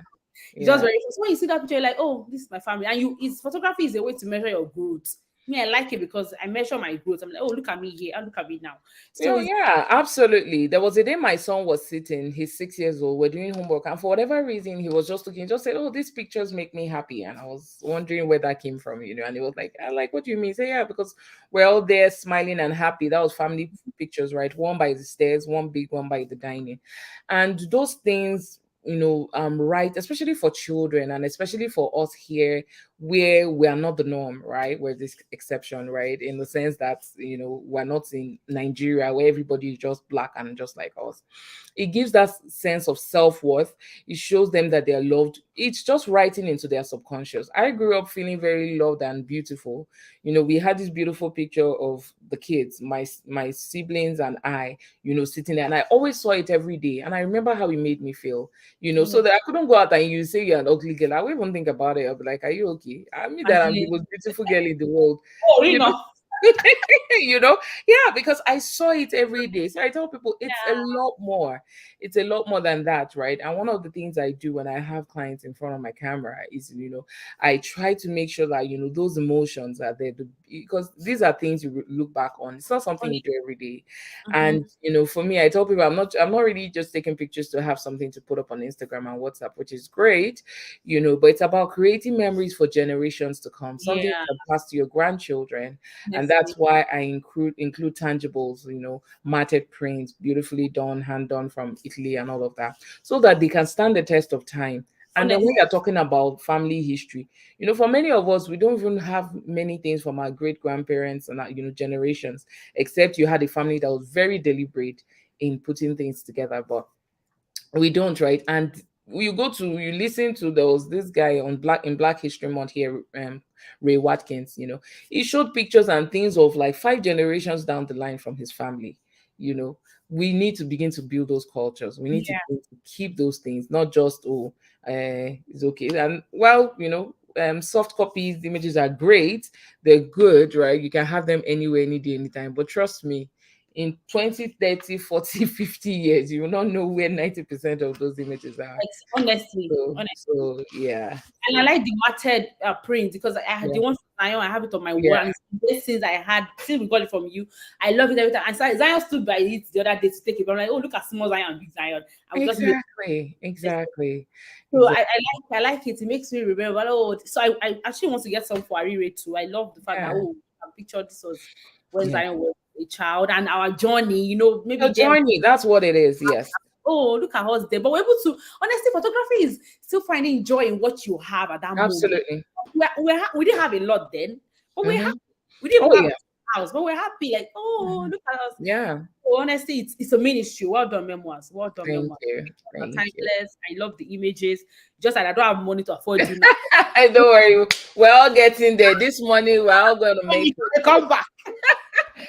It's just Yeah. very. So when you see that picture, you're like, oh, this is my family. And it's photography is a way to measure your growth. Me, I like it because I measure my growth. I'm like, oh, look at me here and look at me now. So Yeah, it's yeah, absolutely. There was a day my son was sitting, he's 6 years old, we're doing homework, and for whatever reason, he was just looking, just said, oh, these pictures make me happy. And I was wondering where that came from, and he was like, I like, what do you mean? Say, yeah, because we're all there smiling and happy. That was family pictures, right? One by the stairs, one big one by the dining. And those things, right, especially for children and especially for us here where we are not the norm, right? We're this exception, right? In the sense that, we're not in Nigeria where everybody is just black and just like us. It gives that sense of self-worth. It shows them that they are loved. It's just writing into their subconscious. I grew up feeling very loved and beautiful. We had this beautiful picture of the kids, my siblings and I, sitting there, and I always saw it every day. And I remember how it made me feel, so that I couldn't go out and you say you're an ugly girl. I wouldn't even think about it. I'll be like, are you okay? I mean that I'm the most beautiful girl in the world. oh, you You know, know, you know yeah, because I saw it every day. So I tell people it's a yeah, lot more. It's a lot more than that, right? And one of the things I do when I have clients in front of my camera is, I try to make sure that, those emotions are there, because these are things you look back on. It's not something you do every day. mm-hmm. And for me, I tell people I'm not really just taking pictures to have something to put up on Instagram and WhatsApp, which is great, but it's about creating memories for generations to come, something you Yeah, can pass to your grandchildren. And honestly, that's why I include tangibles, matted prints, beautifully done, hand done from Italy and all of that, so that they can stand the test of time. And then honestly, when you're talking about family history, for many of us, we don't even have many things from our great grandparents and our, generations, except you had a family that was very deliberate in putting things together. But we don't, right? And you listen to, there was this guy on Black History Month here, Ray Watkins. He showed pictures and things of like 5 generations down the line from his family. you know we need to begin to build those cultures. We need to yeah, begin to keep those things, not just, it's okay. And well, soft copies, the images are great, they're good, right? You can have them anywhere, any day, anytime. But trust me, in 20, 30, 40, 50 years, you will not know where 90% of those images are. honestly, honestly. So yeah. And I like the matted print because I had the Yeah. one from Zion. I have it on my wall, Yeah. and it's the best since I had since we got it from you. I love it every time. And Zion stood by it the other day to take it. But I'm like, oh, look at small Zion and big Zion. I was just Exactly. Exactly. so Exactly. I like it. It makes me remember. Oh, so I actually want to get some for Arire too. I love the fact that Yeah. I pictured this was when Yeah. Zion was a child and our journey. Your Maybe them. journey, that's what it is. Yes. Oh, look at us there. But we're able to honestly, photography is still finding joy in what you have at that moment. Absolutely. We didn't have a lot then, but we're Hmm. happy. We didn't Oh even have yeah. a house, but we're happy. Like, oh, Mhm. look at us. Yeah. So honestly, it's a ministry. Well done, memoirs. Well done, Thank memoirs. you. Pictures are Thank you. timeless. I love the images. Just that I don't have money to afford you now. Don't worry. We're all getting there. This morning, we're all gonna make it. They come back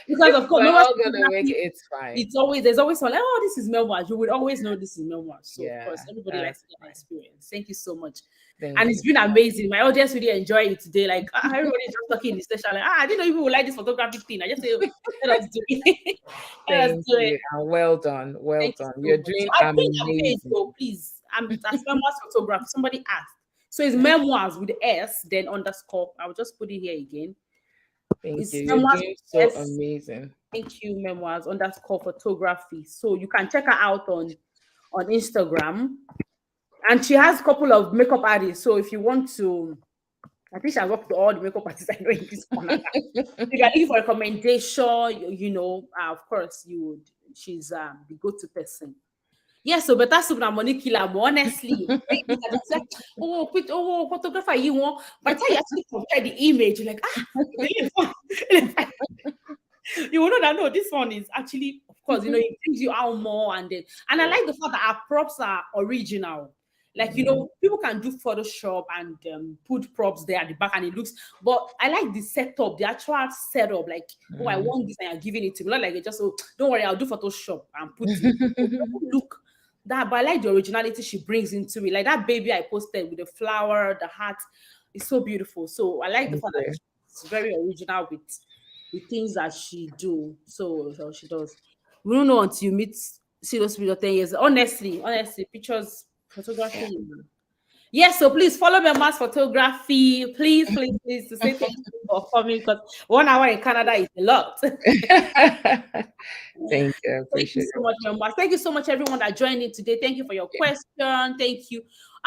because of course, We're memoirs all gonna make it. photography. It's fine. It's always there's always someone like, oh, this is memoirs. You would always know this is memoirs. So of Yeah, course, everybody likes that's to get an fine. experience. Thank you so much. Thank And it's you. been amazing. My audience really enjoy it today. Like everybody's just talking in the session. Like, I didn't know people would like this photography thing. I just say, let us do it. Let us Thank do it. you. And well done. Well Thank you done. so You're much. So doing I think I'm paid amazing. though, please. I'm as memoirs photography. Somebody asked. So it's Mhm. memoirs with S, then underscore. I'll just put it here again. Thank you. It's You're memoirs doing with so S. amazing. Thank you, memoirs underscore photography. So you can check her out on Instagram. And she has a couple of makeup artists. So if you want to, I think she has worked with all the makeup artists I know in this corner. If you're looking for recommendation, of course you would. She's the go-to person. Yeah, so better soup than money killer. But honestly, when you look at it, it's like, oh, photographer, you want. By the time you actually compare the image, you're like, you will know that no, this one is actually, of course, it brings you out more, and I like the fact that our props are original. Like, people can do Photoshop and put props there at the back and it looks, but I like the setup, the actual setup. Like, oh, I want this and you're giving it to me. Not like it just, oh, don't worry, I'll do Photoshop and put it. Look that, but I like the originality she brings into it. Like that baby I posted with the flower, the heart, it's so beautiful. So I like the fact that it's very original with the things that she do. So she does. We don't know until you meet, see those videos 10 years. Honestly, pictures, photography. Yes, so please follow Members Photography. Please, to say thank you for coming, because 1 hour in Canada is a lot. Thank you. I appreciate Thank you so much, Members. Thank you so much, everyone that joined in today. Thank you for your question. Thank you.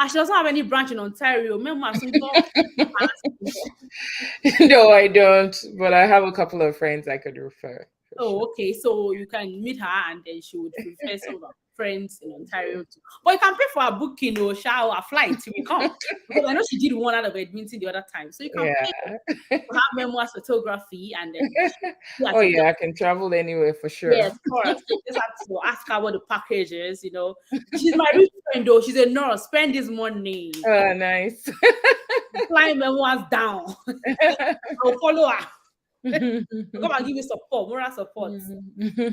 She doesn't have any branch in Ontario. Members, no, I don't, but I have a couple of friends I could refer. Oh, okay. So you can meet her and then she would refer some of her friends in Ontario too. But you can pay for a booking or shower, a flight till we come. Because I know she did one out of Edmonton the other time. So you can pay to have Memoirs Photography and then oh yeah, I can travel anywhere for sure. Yes, of course. You just have to ask her what the package is, She's my rich friend though. She's a nurse. Spend this money. Oh, nice. Fly Memoirs down. I'll follow her. Come and give you support, moral support.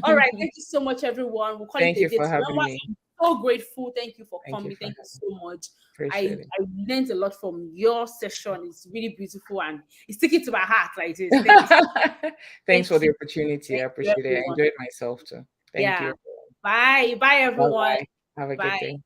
All right, thank you so much, everyone. We'll call thank it you for having me. I'm so grateful. Thank you for coming. Thank you so much. I learned a lot from your session. It's really beautiful and it's sticking to my heart like this. Thanks for the opportunity. I appreciate it. I enjoyed myself too. Thank you. Bye. Bye, everyone. Bye-bye. Have a good day.